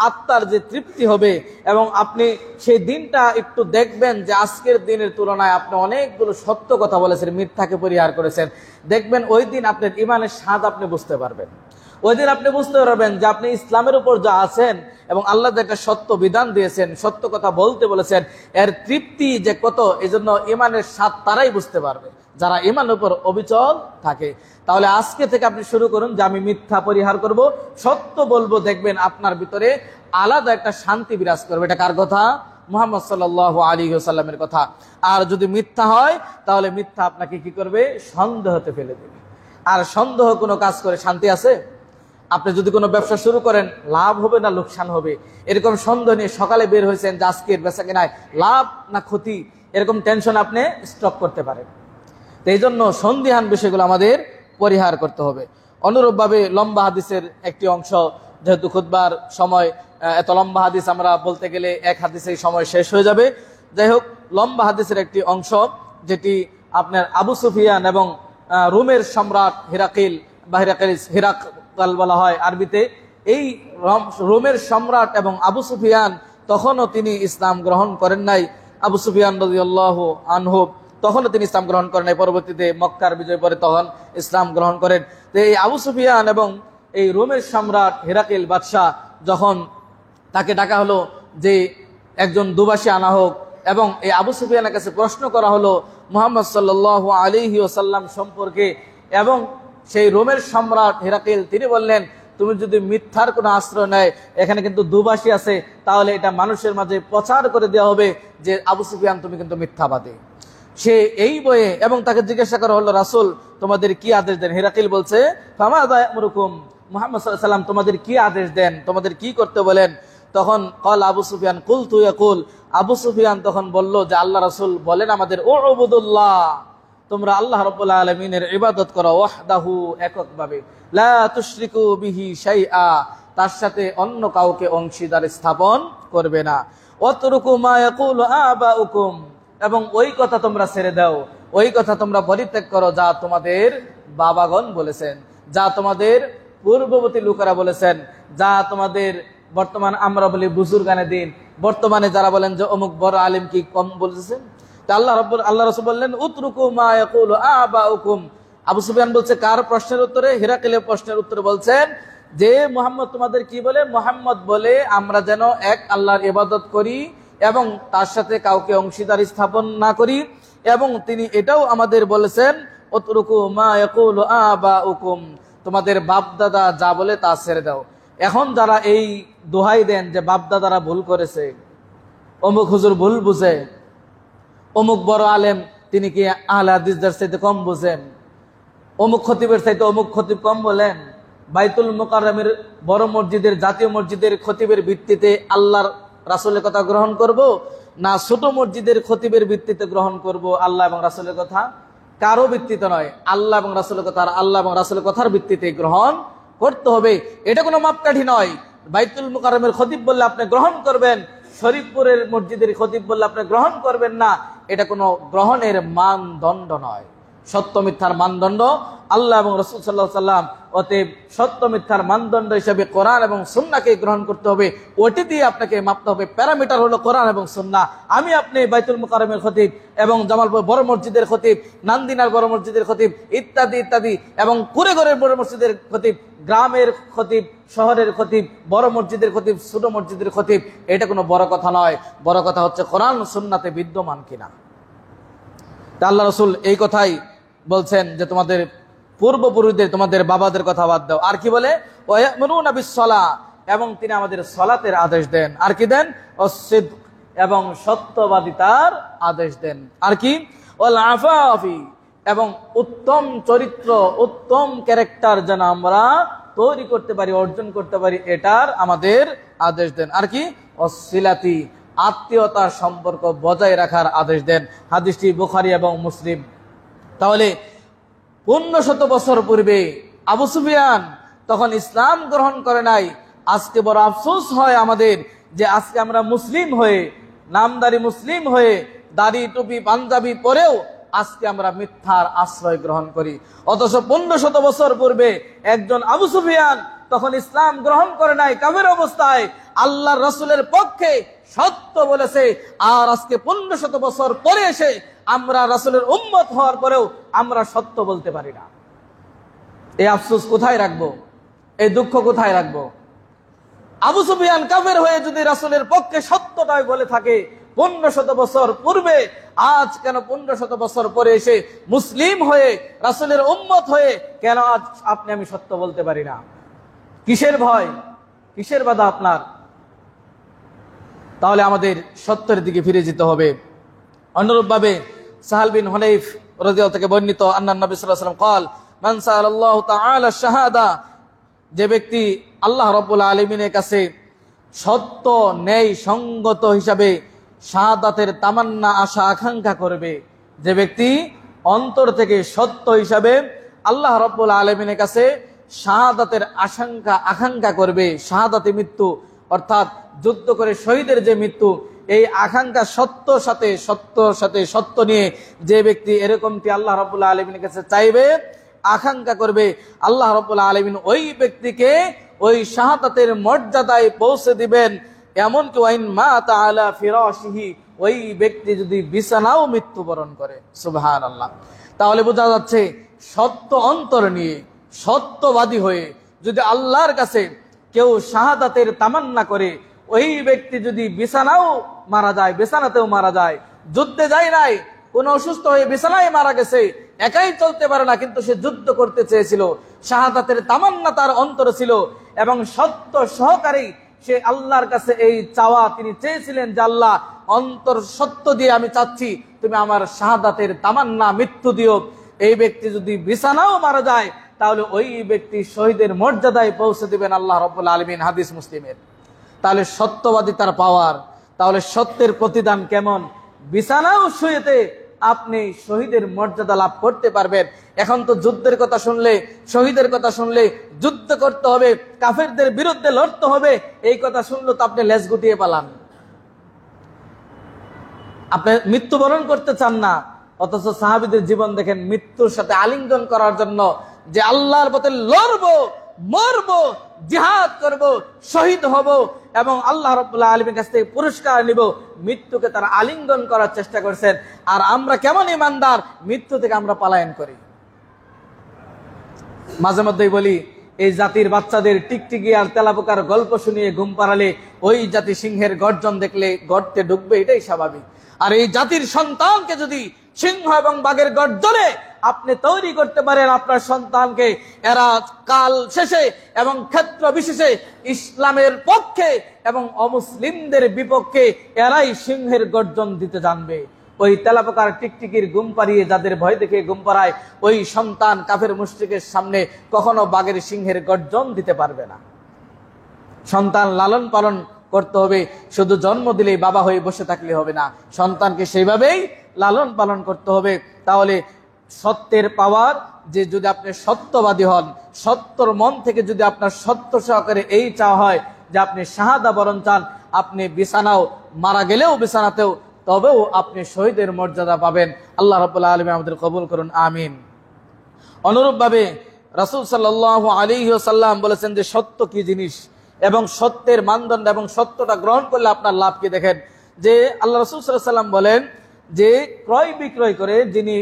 A: আত্মার যে তৃপ্তি হবে, এবং আপনি সেই দিনটা একটু দেখবেন যে আজকের দিনের তুলনায় আপনি অনেকগুলো সত্য কথা বলেছেন, মিথ্যাকে পরিহার করেছেন। দেখবেন ওই দিন আপনার ইমানের স্বাদ আপনি বুঝতে পারবেন। ওই দিন আপনি বুঝতে পারবেন যে আপনি ইসলামের উপর যা আছেন এবং আল্লাহ যে একটা সত্য বিধান দিয়েছেন, সত্য কথা বলতে বলেছেন, এর তৃপ্তি যে কত, এই জন্য ইমানের স্বাদ তারাই বুঝতে পারবে যারা ইমানের উপর অবিচল থাকে। তাহলে আজকে থেকে আপনি শুরু করুন যে আমি মিথ্যা পরিহার করব, সত্য বলবো। দেখবেন আপনার ভিতরে আলাদা একটা শান্তি বিরাজ করবে। এটা কার কথা? মুহাম্মদ সাল্লাল্লাহু আলাইহি ওয়াসাল্লামের কথা। আর যদি মিথ্যা হয় তাহলে মিথ্যা আপনাকে কি করবে? সন্দেহতে ফেলে দেবে। আর সন্দেহ কোনো কাজ করে শান্তি আছে? আপনি যদি কোনো ব্যবসা শুরু করেন, লাভ হবে না লোকসান হবে, এরকম সন্দেহ নিয়ে সকালে বের হয়েছেন যে আজকের বেচা কেনায় লাভ না ক্ষতি, এরকম টেনশন আপনি স্টপ করতে পারেন। তো এই জন্য সন্দিহান বিষয়গুলো আমাদের পরিহার করতে হবে। অনুরূপভাবে লম্বা হাদিসের একটি অংশ, যেহেতু খুতবার সময় এত লম্বা হাদিস আমরা বলতে গেলে এক হাদিসেই সময় শেষ হয়ে যাবে। যাই হোক, লম্বা হাদিসের একটি অংশ যেটি আপনার আবু সুফিয়ান এবং রোমের সম্রাট হিরাকিল বা হিরাকাল বলা হয় আরবিতে, এই রোমের সম্রাট এবং আবু সুফিয়ান তখনও তিনি ইসলাম গ্রহণ করেন নাই। আবু সুফিয়ান রাদিয়াল্লাহু আনহু তখনও তিনি ইসলাম গ্রহণ করেন নাই, পরবর্তীতে মক্কার বিজয় পরে তখন ইসলাম গ্রহণ করেন। তো এই আবু সুফিয়ান এবং এই রোমের সম্রাট হিরাকিল বাদশাহ যখন তাকে ডাকা হলো যে একজন দুবাসী আনা হোক, এবং এই আবু সুফিয়ানের কাছে প্রশ্ন করা হলো মুহাম্মদ সাল্লাল্লাহু আলাইহি ওয়াসাল্লাম সম্পর্কে, এবং সেই রোমের সম্রাট হিরাকিল তিনি বললেন, তুমি যদি মিথ্যার কোনো আশ্রয় নেয়, এখানে কিন্তু দুবাসী আছে, তাহলে এটা মানুষের মাঝে প্রচার করে দেওয়া হবে যে আবু সুফিয়ান তুমি কিন্তু মিথ্যাবাদী। সে এই বয়ে, এবং তাকে জিজ্ঞাসা করা হলো, রাসূল তোমাদের কি আদেশ দেন? হিরাকিল বলছে, ফামাযা ইয়ামুরুকুম, মুহাম্মদ সাল্লাল্লাহু আলাইহি ওয়াসাল্লাম তোমাদের কি আদেশ দেন, তোমাদের কি করতে বলেন? তখন কল আবু সুফিয়ান কুলতু ইয়াকুল, আবু সুফিয়ান তখন বলল যে আল্লাহ রাসূল বলেন আমাদের, উবুদুল্লাহ, তোমরা আল্লাহ রাব্বুল আলামিনের ইবাদত করো, ওয়াহদাহু, এককভাবে, লা তুশরিকু বিহি শাইআ, তার সাথে অন্য কাউকে অংশীদার স্থাপন করবে না, ওয়াতরুকু মা ইয়াকুলু আবাউকুম, এবং ওই কথা তোমরা ছেড়ে দাও, ওই কথা তোমরা পরিত্যাগ করো যা তোমাদের বাবাগণ বলেছেন, যা তোমাদের পূর্ববর্তী লোকেরা বলেছেন, যা তোমাদের বর্তমান আমরা বলি বুজুর্গানে দিন, বর্তমানে যারা বলেন যে অমুক বড় আলিম কি কম বলেছেন। তা আল্লাহ রাসূল বললেন, উতরুকু মা ইয়াকুলু আবাউকুম। আবু সুফিয়ান বলছে কার প্রশ্নের উত্তরে? হিরাকিলের প্রশ্নের উত্তরে বলছেন যে মুহাম্মদ তোমাদের কি বলে? মুহাম্মদ বলে আমরা যেন এক আল্লাহর ইবাদত করি এবং তার সাথে কাউকে অংশীদার স্থাপন না করি, এবং তিনি এটাও আমাদের বলেছেন, উতরুকু মা ইয়াকুলু আবাউকুম, তোমাদের বাপ দাদা যা বলে তা ছেড়ে দাও। এখন যারা এই দোহাই দেন যে বাপ দাদারা ভুল করেছে, অমুক হুজুর ভুল বুঝে, অমুক বড় আলেম তিনি কি আহলে হাদিসদের চাইতে কম বুঝেন, অমুক খতিবের চাইতে অমুক খতিব কম বলেন, বাইতুল মুকাররমের বড় মসজিদের জাতীয় মসজিদের খতিবের ভিত্তিতে আল্লাহর রাসূলের কথা গ্রহণ করব, না ছোট মসজিদের খতিবের ভিত্তিতে গ্রহণ করব আল্লাহ এবং রাসূলের কথা? কারো ভিত্তিতে নয়, আল্লাহ এবং রাসূলের কথা, আল্লাহ এবং রাসূলের কথার ভিত্তিতে গ্রহণ করতে হবে। এটা কোনো মাপকাঠি নয়। বাইতুল মুকাররমের খতিব বললে আপনি গ্রহণ করবেন, শরীফপুরের মসজিদের খতিব বললে আপনি গ্রহণ করবেন না, এটা কোনো গ্রহণের মানদণ্ড নয়। সত্য মিথ্যার মানদণ্ড আল্লাহ এবং রাসূল সাল্লাল্লাহু আলাইহি ওয়াসাল্লাম। অতএব সত্য মিথ্যার মানদণ্ড হিসেবে কোরআন এবং সুন্নাহকে গ্রহণ করতে হবে, ওটি দিয়ে আপনাকে মাপতে হবে। প্যারামিটার হলো কোরআন এবং সুন্নাহ। আমি আপনি বাইতুল মুকাররমের খতিব এবং জামালপুর বড় মসজিদের খতিব, নান্দিনার বড় মসজিদের খতিব ইত্যাদি ইত্যাদি, এবং কুড়েঘরের বড় মসজিদের খতিব, গ্রামের খতিব, শহরের খতিব, বড় মসজিদের খতিব, ছোট মসজিদের খতিব, এটা কোনো বড় কথা নয়। বড় কথা হচ্ছে কোরআন সুন্নাতে বিদ্যমান কিনা। তা আল্লাহ রাসূল এই কথাই বলছেন যে তোমাদের পূর্বপুরুষদের, তোমাদের বাবাদের কথা বাদ দাও। আর কি বলে? ওয়ায়ামুরুনা বিস-সালাহ, এবং তিনি আমাদের সালাতের আদেশ দেন। আর কি দেন? ওয়াস-সিদক, এবং সত্যবাদিতার আদেশ দেন। আর কি? ওয়াল আফাফি, এবং উত্তম চরিত্র, উত্তম ক্যারেক্টার যেন আমরা তৈরি করতে পারি, অর্জন করতে পারি, এটার আমাদের আদেশ দেন। আর কি? ওয়াস-সিলাতি, আত্মীয়তার সম্পর্ক বজায় রাখার আদেশ দেন। হাদিসটি বুখারী এবং মুসলিম। তাহলে 1500 বছর পূর্বে আবু সুফিয়ান তখন ইসলাম গ্রহণ করে নাই। আজকে বড় আফসোস হয় আমাদের যে আজকে আমরা মুসলিম হয়ে, নামদারি মুসলিম হয়ে, দাড়ি টুপি পাঞ্জাবি পরেও আজকে আমরা মিথ্যার আশ্রয় গ্রহণ করি। অথচ 1500 বছর পূর্বে একজন আবু সুফিয়ান তখন ইসলাম গ্রহণ করে নাই, কাফের অবস্থায় আল্লাহর রাসূলের পক্ষে সত্য বলেছে। আর আজকে 1500 বছর পরে এসে আমরা রাসূলের উম্মত হওয়ার পরেও আমরা সত্য বলতে পারি না। এই আফসোস কোথায় রাখবো? এই দুঃখ কোথায় রাখবো? আবু সুফিয়ান কাফের হয়ে যদি রাসূলের পক্ষে সত্যটাই বলে থাকে 1500 বছর পূর্বে, আজ কেন 1500 বছর পরে এসে মুসলিম হয়ে রাসূলের উম্মত হয়ে কেন আজ আপনি আমি সত্য বলতে পারি না? কিসের ভয়, কিসের বাধা আপনার? তাহলে আমাদের সত্যের দিকে ফিরে যেতে হবে। অনুরূপভাবে সাহাল বিন হুনাইফ রাদিয়াল্লাহু থেকে বর্ণিত আন্নান নবী সাল্লাল্লাহু আলাইহি ওয়াসাল্লাম قال মান সাআলাল্লাহু তাআলা শাহাদা, যে ব্যক্তি আল্লাহ রাব্বুল আলামিনের কাছে সত্য ন্যায় সঙ্গত হিসাবে শাহাদাতের তামান্না আশা আকাঙ্ক্ষা করবে, যে ব্যক্তি অন্তর থেকে সত্য হিসাবে আল্লাহ রাব্বুল আলামিনের কাছে শাহাদাতের আকাঙ্ক্ষা করবে, শাহাদাতে মৃত্যু অর্থাৎ যুদ্ধ করে শহীদের যে মৃত্যু, এই আকাঙ্ক্ষা সত্য নিয়ে যে ব্যক্তি এরকমটি আল্লাহ রাব্বুল আলামিনের কাছে চাইবে, আকাঙ্ক্ষা করবে, আল্লাহ রাব্বুল আলামিন ওই ব্যক্তিকে ওই শাহাদাতের মর্যাদায় পৌঁছে দিবেন। এমনকি ওয়াইন মাতা আলা ফিরাশিহি, ওই ব্যক্তি যদি বিছানাও মৃত্যুবরণ করে। সুবহানাল্লাহ। তাহলে বোঝা যাচ্ছে সত্য অন্তর নিয়ে সত্যবাদী হয়ে যদি আল্লাহর কাছে কেউ শাহাদাতের তামান্না করে, ওই ব্যক্তি যদি বিছানাও মারা যায়, বিছানাতেও মারা যায়, যুদ্ধে যায় নাই, কোন অসুস্থ হয়ে বিছানায় মারা গেছে, একাই চলতে পারে না, কিন্তু সে যুদ্ধ করতে চেয়েছিল, শাহাদাতের তামান্না তার অন্তরে ছিল এবং সত্য সহকারী সে আল্লাহর কাছে এই চাওয়া তিনি চেয়েছিলেন যে আল্লাহ অন্তর সত্য দিয়ে আমি চাচ্ছি তুমি আমার শাহাদাতের তামান্না মৃত্যু দিও। এই ব্যক্তি যদি বিছানাও মারা যায় তাহলে ওই ব্যক্তি শহীদের মর্যাদায় পৌঁছে দিবেন আল্লাহ রাব্বুল আলামিন। হাদিস মুসলিমের। তাহলে সত্যবাদী তার পাওয়ার, তাহলে সত্যের প্রতিদান কেমন? বিছানাও শুয়েতে আপনি শহীদের মর্যাদা লাভ করতে পারবেন। এখন তো যুদ্ধের কথা শুনলে, শহীদের কথা শুনলে যুদ্ধ করতে হবে, কাফেরদের বিরুদ্ধে লড়তে হবে, এই কথা শুনলে তো আপনি লেজ গুটিয়ে পালান, আপনি মৃত্যুবরণ করতে চান না। অথচ সাহাবীদের জীবন দেখেন, মৃত্যুর সাথে আলিঙ্গন করার জন্য যে আল্লাহর পথে লড়বো, মরবো, জিহাদ করব, শহীদ হব এবং আল্লাহ রাব্বুল আলামিনের কাছ থেকে পুরস্কার নিব, মৃত্যুকে তারা আলিঙ্গন করার চেষ্টা করছেন। আর আমরা কেমন ইমানদার, মৃত্যু থেকে আমরা পলায়ন করি। মাঝে মধ্যেই বলি, এই জাতির বাচ্চাদের টিকটিকি আর তেলাপোকার গল্প শুনিয়ে ঘুম পাড়ালে ওই জাতি সিংহের গর্জন দেখলে গর্তে ঢুকবে, এটাই স্বাভাবিক। আর এই জাতির সন্তানকে যদি সিংহ এবং বাঘের গর্জনে আপনি তৈরি করতে পারেন, আপনার সন্তানকে এরা কাল শেষে এবং ক্ষেত্র বিশেষে ইসলামের পক্ষে এবং অমুসলিমদের বিপক্ষে এরাই সিংহের গর্জন দিতে জানবে। ওই তেলাপোকার টিকটিকির ঘুম পাড়িয়ে যাদের ভয় দেখে ঘুম পাড়ায়, ওই সন্তান কাফের মুশরিকের সামনে কখনো বাঘের সিংহের গর্জন দিতে পারবে না। সন্তান লালন পালন করতে হবে, শুধু জন্ম দিলেই বাবা হয়ে বসে থাকলে হবে না, সন্তানকে সেইভাবেই লালন পালন করতে হবে। তাহলে সত্যের পাওয়ার, যে যদি আপনি সত্যবাদী হন, সত্যর মন থেকে যদি আপনার সত্য সহকারে এই চাওয়া হয় যে আপনি শাহাদা বরণ চান, আপনি বিছানাও মারা গেলেও বিছানাতেও তবেও আপনি শহীদের মর্যাদা পাবেন। আল্লাহ রাব্বুল আলামিন আমাদের কবুল করুন, আমিন। অনুরূপভাবে রাসূল সাল্লাল্লাহু আলাইহি ওয়াসাল্লাম বলেছেন যে সত্য কি জিনিস এবং সত্যের মানদণ্ড এবং সত্যটা গ্রহণ করলে আপনার লাভ কি। দেখেন যে আল্লাহ রাসূল সাল্লাল্লাহু আলাইহি ওয়াসাল্লাম বলেন যে ক্রয় বিক্রয় করে যিনি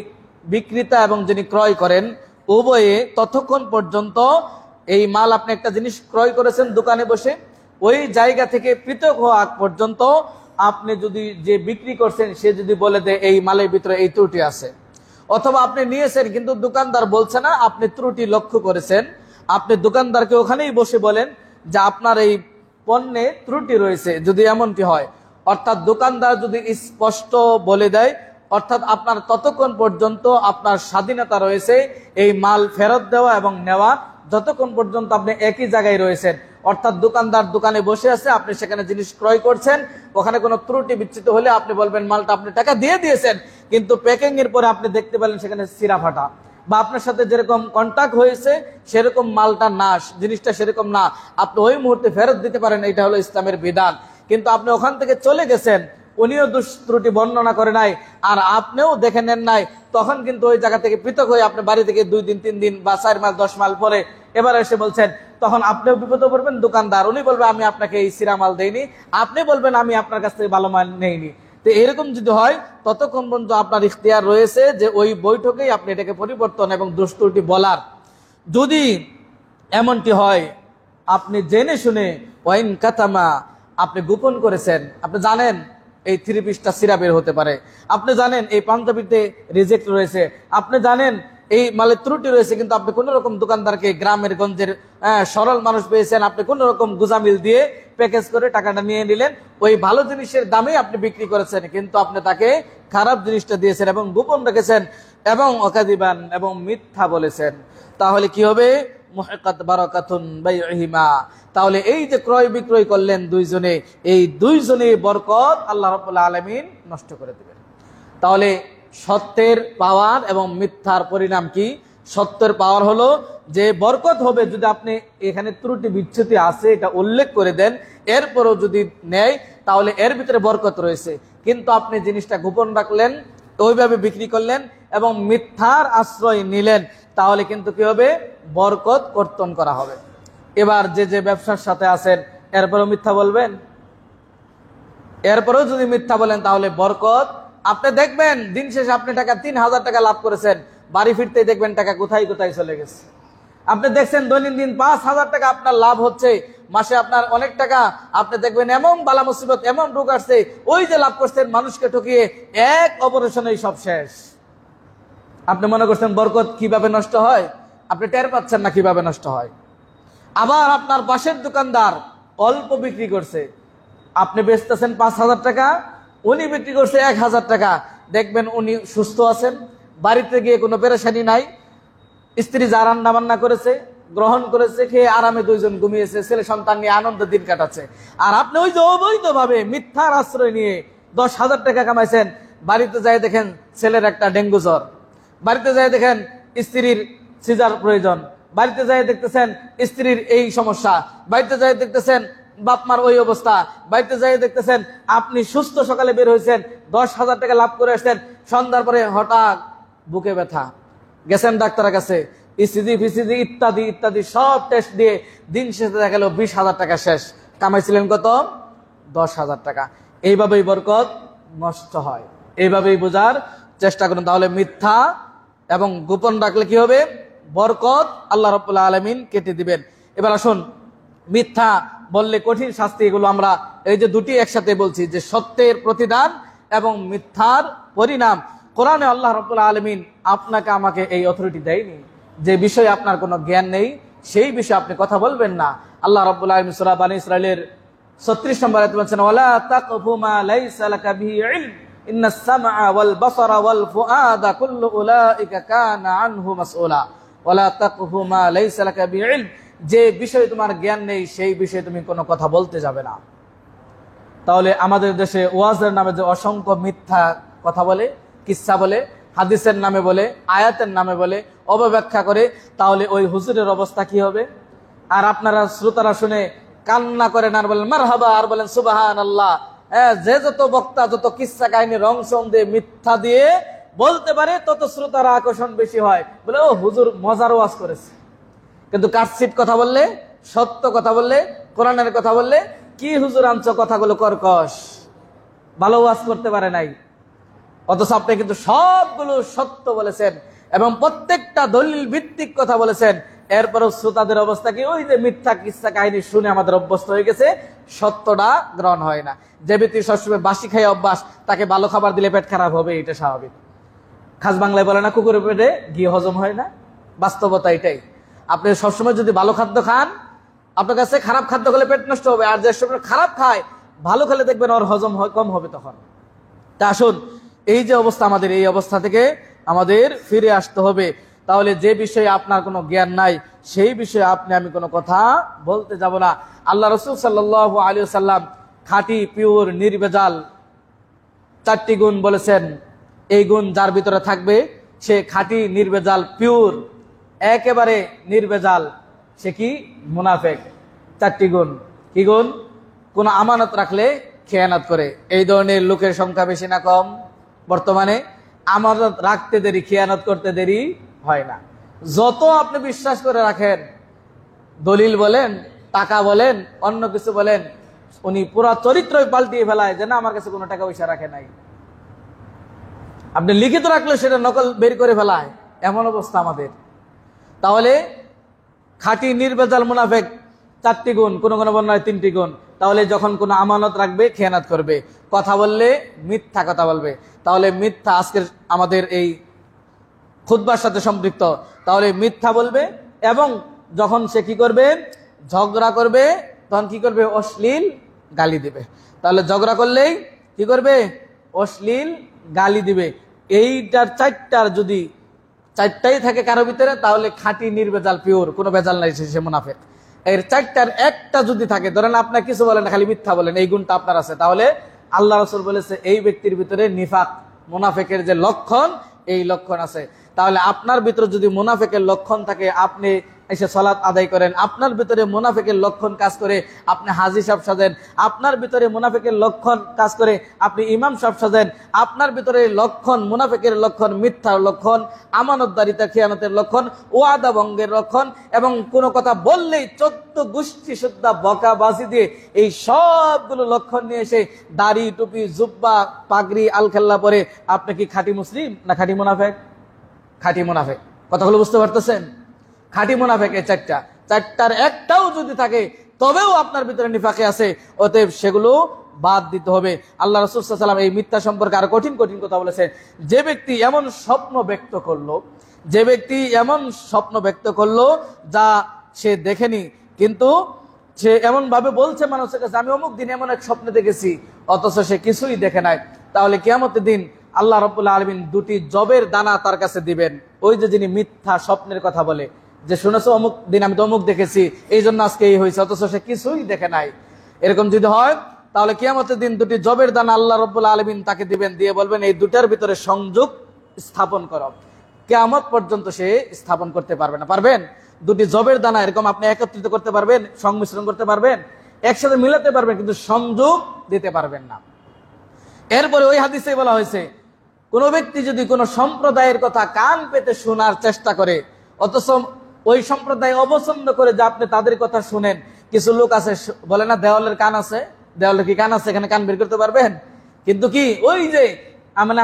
A: বিক্রেতা এবং যিনি ক্রয় করেন, উভয়ে ততক্ষণ পর্যন্ত এই মাল, আপনি একটা জিনিস ক্রয় করেছেন দোকানে বসে, ওই জায়গা থেকে পৃথক হওয়া আগ পর্যন্ত আপনি যদি যে বিক্রি করছেন সে যদি বলে দেয় এই মালের ভিতরে এই ত্রুটি আছে, অথবা আপনি নিয়েছেন কিন্তু দোকানদার বলছে না, আপনি ত্রুটি লক্ষ্য করেছেন, আপনি দোকানদারকে ওখানেই বসে বলেন যে আপনার এই পণ্যে ত্রুটি রয়েছে, যদি এমনটি হয়, অর্থাৎ দোকানদার যদি স্পষ্ট বলে দেয়, অর্থাৎ আপনার ততক্ষণ পর্যন্ত আপনার স্বাধীনতা রয়েছে এই মাল ফেরত দেওয়া এবং নেওয়া, যতক্ষণ পর্যন্ত আপনি একই জায়গায় রয়েছেন। অর্থাৎ দোকানদার দোকানে বসে আছে, আপনি সেখানে জিনিস ক্রয় করছেন, ওখানে কোনো ত্রুটি বিচ্যুত হলে আপনি বলবেন মালটা আপনি টাকা দিয়ে দিয়েছেন, কিন্তু প্যাকিং এর পরে আপনি দেখতে পেলেন সেখানে চিরা ফাটা, বা আপনার সাথে যেরকম কন্টাক্ট হয়েছে সেরকম মালটা না, জিনিসটা সেরকম না, আপনি ওই মুহূর্তে ফেরত দিতে পারেন। এটা হলো ইসলামের বিধান। কিন্তু আপনি ওখান থেকে চলে গেছেন, উনিও ত্রুটি বর্ণনা করে নাই আর আপনিও দেখে নেন নাই, তখন কিন্তু ওই জায়গা থেকে পৃথক হয়ে আপনি বাড়ি থেকে 2 দিন 3 দিন বা 4 মাস 10 মাস পরে এবার এসে বলছেন, তখন আপনিও বিপদে পড়বেন। দোকানদার উনি বলবে আমি আপনাকে এই চিরা মাল দেইনি, আপনি বলবেন আমি আপনার কাছ থেকে ভালো মাল নেইনি। তো এরকম যদি হয়, ততক্ষণ পর্যন্ত আপনার ইখতিয়ার রয়েছে যে ওই বৈঠকেই আপনি এটাকে পরিবর্তন এবং দোষ ত্রুটি বলার। যদি এমনটি হয় আপনি জেনে শুনে ওয়াইন কাতামা, আপনি গোপন করেছেন, আপনি জানেন এই 3 পিসটা চিরা বের হতে পারে, আপনি জানেন এই পাঞ্জাবিতে রিজেক্ট রয়েছে, আপনি জানেন এই মালের ত্রুটি রয়েছে, কিন্তু আপনি কোন রকম দোকানদারকে, গ্রামের গঞ্জের সরল মানুষ পেয়েছেন, আপনি কোন রকম গুজামিল দিয়ে প্যাকেজ করে টাকাটা নিয়ে নিলেন, ওই ভালো জিনিসের দামে আপনি বিক্রি করেছেন, কিন্তু আপনি তাকে খারাপ জিনিসটা দিয়েছেন এবং গোপন রেখেছেন এবং অকাদিবান এবং মিথ্যা বলেছেন, তাহলে কি হবে? মুহিকাত বারাকাতুন বাইহিমা, তাহলে এই যে ক্রয় বিক্রয় করলেন দুইজনে, এই দুইজনে বরকত আল্লাহ রাব্বুল আলামিন নষ্ট করে দিবেন। তাহলে সত্যের পাওয়ার এবং মিথ্যার পরিণাম কি? সত্যের পাওয়ার হলো যে বরকত হবে যদি আপনি এখানে ত্রুটি বিচ্যুতি আছে এটা উল্লেখ করে দেন, এরপরও যদি নেয় তাহলে এর ভিতরে বরকত রয়েছে, কিন্তু আপনি জিনিসটা গোপন রাখলেন, ওইভাবে বিক্রি করলেন এবং মিথ্যার আশ্রয় নিলেন, তাহলে কিন্তু কি হবে? বরকত কর্তন করা হবে। এবার যে ব্যবসার সাথে আছেন এরপরও মিথ্যা বলবেন, এরপরেও যদি মিথ্যা বলেন তাহলে বরকত, আপনি দেখবেন দিন শেষে আপনি টাকা 3000 টাকা লাভ করেছেন, বাড়ি ফিরতেই দেখবেন টাকা কোথায় কোথায় চলে গেছে। আপনি দেখছেন দৈনন্দিন 5000 টাকা আপনার লাভ হচ্ছে, মাসে আপনার অনেক টাকা, আপনি দেখবেন এমন বালা মুসিবত এমন রোগ আসছে, ওই যে লাভ করছেন মানুষকে ঠকিয়ে এক অপারেশনেই সব শেষ। আপনি মনে করছেন বরকত কিভাবে নষ্ট হয়, আপনি টের পাচ্ছেন না কিভাবে নষ্ট হয়। আবার আপনার পাশের দোকানদার অল্প বিক্রি করছে, আপনি বেচতেছেন 5000 টাকা, উনি বিক্রি করছে 1000 টাকা, দেখবেন উনি সুস্থ আছেন, বাড়িতে গিয়ে কোনো পেরেশানি নাই, স্ত্রী যা রান্না বান্না করেছে গ্রহণ করেছে, খেয়ে আরামে দুইজন ঘুমিয়েছে, ছেলে সন্তান নিয়ে আনন্দ দিন কাটাচ্ছে। আর আপনি ওই যে অবৈধভাবে মিথ্যার আশ্রয় নিয়ে 10,000 টাকা কামাইছেন, বাড়িতে যাই দেখেন ছেলের একটা ডেঙ্গু জ্বর, বাড়িতে যাই দেখেন স্ত্রীর সিজার প্রয়োজন, বাড়িতে যাই দেখতেছেন স্ত্রীর এই সমস্যা, বাড়িতে যাই দেখতেছেন বাপমার ওই অবস্থা, বাড়িতে যাই দেখতেছেন আপনি সুস্থ সকালে বের হয়েছেন 10,000 টাকা লাভ করে আসছেন, সন্ধ্যার পরে হঠাৎ বুকে ব্যথা, গেছেন ডাক্তারের কাছে, ইসিজি ফিসিজি ইত্যাদি ইত্যাদি সব টেস্ট দিয়ে দিন শেষে দেখা গেল 20,000 টাকা শেষ, কামাইছিলেন কত? 10,000 টাকা। এইভাবেই বরকত নষ্ট হয়, এইভাবেই বোঝার চেষ্টা করুন। তাহলে মিথ্যা এবং গোপন রাখলে কি হবে? বরকত আল্লাহ রাব্বুল আলামিন কেটে দিবেন। এবার আসুন, মিথ্যা বললে কঠিন শাস্তি, এগুলো আমরা এই যে দুটি একসাথে বলছি যে সত্যের প্রতিদান এবং মিথ্যার পরিণাম। কোরআনে আল্লাহ রাব্বুল আলামিন আপনাকে আমাকে এই অথরিটি দেয়নি, যে বিষয়ে আপনার কোনো জ্ঞান নেই সেই বিষয়ে আপনি কথা বলবেন না। আল্লাহ রাব্বুল আলামিন সূরা বানী ইসরাঈলের 36 নম্বর আয়াতে বলেছেন, ওয়ালা তাকফু মা লাইসা লাকা বিহি ইলম ইন্নাস সামআ ওয়াল বাসারা ওয়াল ফুআদা কুল্লু উলাইকা কানা আনহু মাসউলা। ওয়ালা তাকফু মা লাইসা লাকা বিহি ইলম, যে বিষয়ে তোমার জ্ঞান নেই সেই বিষয়ে তুমি কোনো কথা বলতে যাবে না। তাহলে আমাদের দেশে ওয়াজের নামে যে অসংখ্য মিথ্যা কথা বলে, কিচ্ছা বলে, হাদিসের নামে বলে, আয়াতের নামে বলে, অপব্যাখ্যা করে, তাহলে ওই হুজুরের অবস্থা কি হবে? আর আপনারা শ্রোতারা শুনে কান্না করেন আর বলেন মারহাবা, আর বলেন সুবহানাল্লাহ। যে যত বক্তা যত কিচ্ছা কাহিনী রং সং দিয়ে মিথ্যা দিয়ে বলতে পারে তত শ্রোতারা আকর্ষণ বেশি হয়, বলে ও হুজুর মজার ওয়াজ করেছে। কিন্তু কাটছিট কথা বললে, সত্য কথা বললে, কোরআনের কথা বললে, কি হুজুর আনছো কথাগুলো কর্কশ, ভালো ওয়াজ করতে পারে নাই, অথচ আপনি কিন্তু সবগুলো সত্য বলেছেন এবং প্রত্যেকটা দলিল ভিত্তিক কথা বলেছেন। এরপরও শ্রোতাদের অবস্থা কি? ওই যে মিথ্যা কিচ্ছা কাহিনী শুনে আমাদের অভ্যস্ত হয়ে গেছে, সত্যটা গ্রহণ হয় না। যে ব্যক্তি সবসময় বাসি খাই অভ্যাস, তাকে ভালো খাবার দিলে পেট খারাপ হবে, এটা স্বাভাবিক। খাস বাংলায় বলে না কুকুরের পেটে ঘি হজম হয় না, বাস্তবতা এটাই। আপনি সবসময় যদি ভালো খাদ্য খান, আপনার কাছে খারাপ খাদ্য খেলে পেট নষ্ট হবে, আর যে সময় খারাপ খায় ভালো খেলে দেখবেন ওর হজম কম হবে তখন। তা আসুন, এই যে অবস্থা আমাদের, এই অবস্থা থেকে আমাদের ফিরে আসতে হবে। তাহলে যে বিষয়ে আপনার কোনো জ্ঞান নাই সেই বিষয়ে আমি কোনো কথা বলতে যাব না। আল্লাহ রসুল সাল্লাল্লাহু আলাইহি ওয়াসাল্লাম খাঁটি পিওর নির্ভেজাল 4টি গুণ বলেছেন। এই গুণ যার ভিতরে থাকবে সে খাঁটি নির্ভেজাল পিওর একেবারে নির্ভেজাল, সে কি? মুনাফেক। 4টি গুণ। কি গুণ? কোন আমানত রাখলে খেয়ানত করে। এই ধরনের লোকের সংখ্যা বেশি না কম? বর্তমানে আমানত রাখতে দেরি, খেয়ানত করতে দেরি হয় না। যত আপনি বিশ্বাস করে রাখেন, দলিল বলেন, টাকা বলেন, অন্য কিছু বলেন, উনি পুরা চরিত্রই পাল্টিয়ে ফেলায় যে না আমার কাছে কোনো টাকা পয়সা রাখে নাই। আপনি লিখিত রাখলে সেটা নকল বের করে ফেলায়, এমন অবস্থা আমাদের। তাহলে খাঁটি নির্ভেজাল মুনাফেক 4টি গুণ, কোন কোন বর্ণনায় 3টি গুণ। তাহলে যখন কোনো আমানত রাখবে খেয়ানত করবে, কথা বললে মিথ্যা কথা বলবে। তাহলে মিথ্যা আজকের আমাদের এই খুতবার সাথে সম্পৃক্ত। তাহলে মিথ্যা বলবে এবং যখন সে কি করবে? ঝগড়া করবে, তখন কি করবে? অশ্লীল গালি দিবে। তাহলে ঝগড়া করলেই কি করবে? অশ্লীল গালি দিবে। এইটার 4টার যদি 4টাই থাকে কারো ভিতরে, তাহলে খাঁটি নির্ভেজাল পিওর, কোনো ভেজাল নাই, সে মুনাফিক। এর 4টার একটা যদি থাকে, ধরেন আপনার কিছু বলেন খালি মিথ্যা বলেন, এই গুণটা আপনার আছে, তাহলে আল্লাহ রাসূল বলেছে এই ব্যক্তির ভিতরে নিফাক, মুনাফিকের যে লক্ষণ, এই লক্ষণ আছে। তাহলে আপনার ভিতরে যদি মুনাফিকের লক্ষণ থাকে, আপনি এসে সালাত আদায় করেন, আপনার ভিতরে মুনাফিকের লক্ষণ কাজ করে আপনি হাজী সাহেব সাজেন, আপনার ভিতরে মুনাফিকের লক্ষণ কাজ করে আপনি ইমাম সাহেব সাজেন, আপনার ভিতরে লক্ষণ মুনাফিকের লক্ষণ, মিথ্যার লক্ষণ, আমানতদারিতা খেয়ানতের লক্ষণ, ওয়াদা ভঙ্গের লক্ষণ, এবং কোনো কথা বললেই 14 গোষ্ঠী সুদ্ধা বকাবাজি দিয়ে এই সবগুলো লক্ষণ নিয়ে এসে দাড়ি টুপি জুব্বা পাগড়ি আলখাল্লা পরে আপনি কি খাঁটি মুসলিম না খাঁটি মুনাফিক? খাঁটি মুনাফিক। কথাগুলো বুঝতে পারতেছেন? খাঁটি মুনাফিক এই 4টার একটাও যদি থাকে তবেও আপনার ভিতরে নিফাকে আছে, অতএব সেগুলো বাদ দিতে হবে। আল্লাহ রাসূল সাল্লাল্লাহু আলাইহি ওয়াসাল্লাম এই মিথ্যা সম্পর্কে আরো কঠিন কঠিন কথা বলেছেন। যে ব্যক্তি এমন স্বপ্ন ব্যক্ত করলো, যে ব্যক্তি এমন স্বপ্ন ব্যক্ত করলো যা সে দেখেনি, কিন্তু সে এমন ভাবে বলছে মানুষের কাছে আমি অমুক দিন এমন এক স্বপ্ন দেখেছি, অথচ সে কিছুই দেখে নাই, তাহলে কিয়ামতের দিন আল্লাহ রাব্বুল আলামিন 2টি জবের দানা তার কাছে দিবেন। ওই যে যিনি মিথ্যা স্বপ্নের কথা বলে, যে শুনেছো অমুক দিন আমি তো অমুক দেখেছি, এই জন্য আজকে এই হয়েছে, অথচ সে কিছুই দেখে নাই। এরকম যদি হয়, তাহলে কিয়ামতের দিন 2টি জবের দানা আল্লাহ রাব্বুল আলামিন তাকে দিবেন, দিয়ে বলবেন এই 2টার ভিতরে সংযোগ স্থাপন করো। কিয়ামত পর্যন্ত সে স্থাপন করতে পারবে না। পারবেন? 2টি জবের দানা এরকম আপনি একত্রিত করতে পারবেন, সংমিশ্রণ করতে পারবেন, একসাথে মিলাতে পারবেন, কিন্তু সংযোগ দিতে পারবেন না। এরপরে ওই হাদিসে বলা হয়েছে, কোন ব্যক্তি যদি কোন সম্প্রদায়ের কথা কান পেতে শোনার চেষ্টা করে, অথচ ওই সম্প্রদায় অপছন্দ করে যে আপনি তাদের কথা শুনেন। কিছু লোক আছে বলে না দেওয়ালের কান আছে, দেওয়ালের কি কান আছে, এখানে কান বের করতে পারবেন? কিন্তু কি ওই যে মানে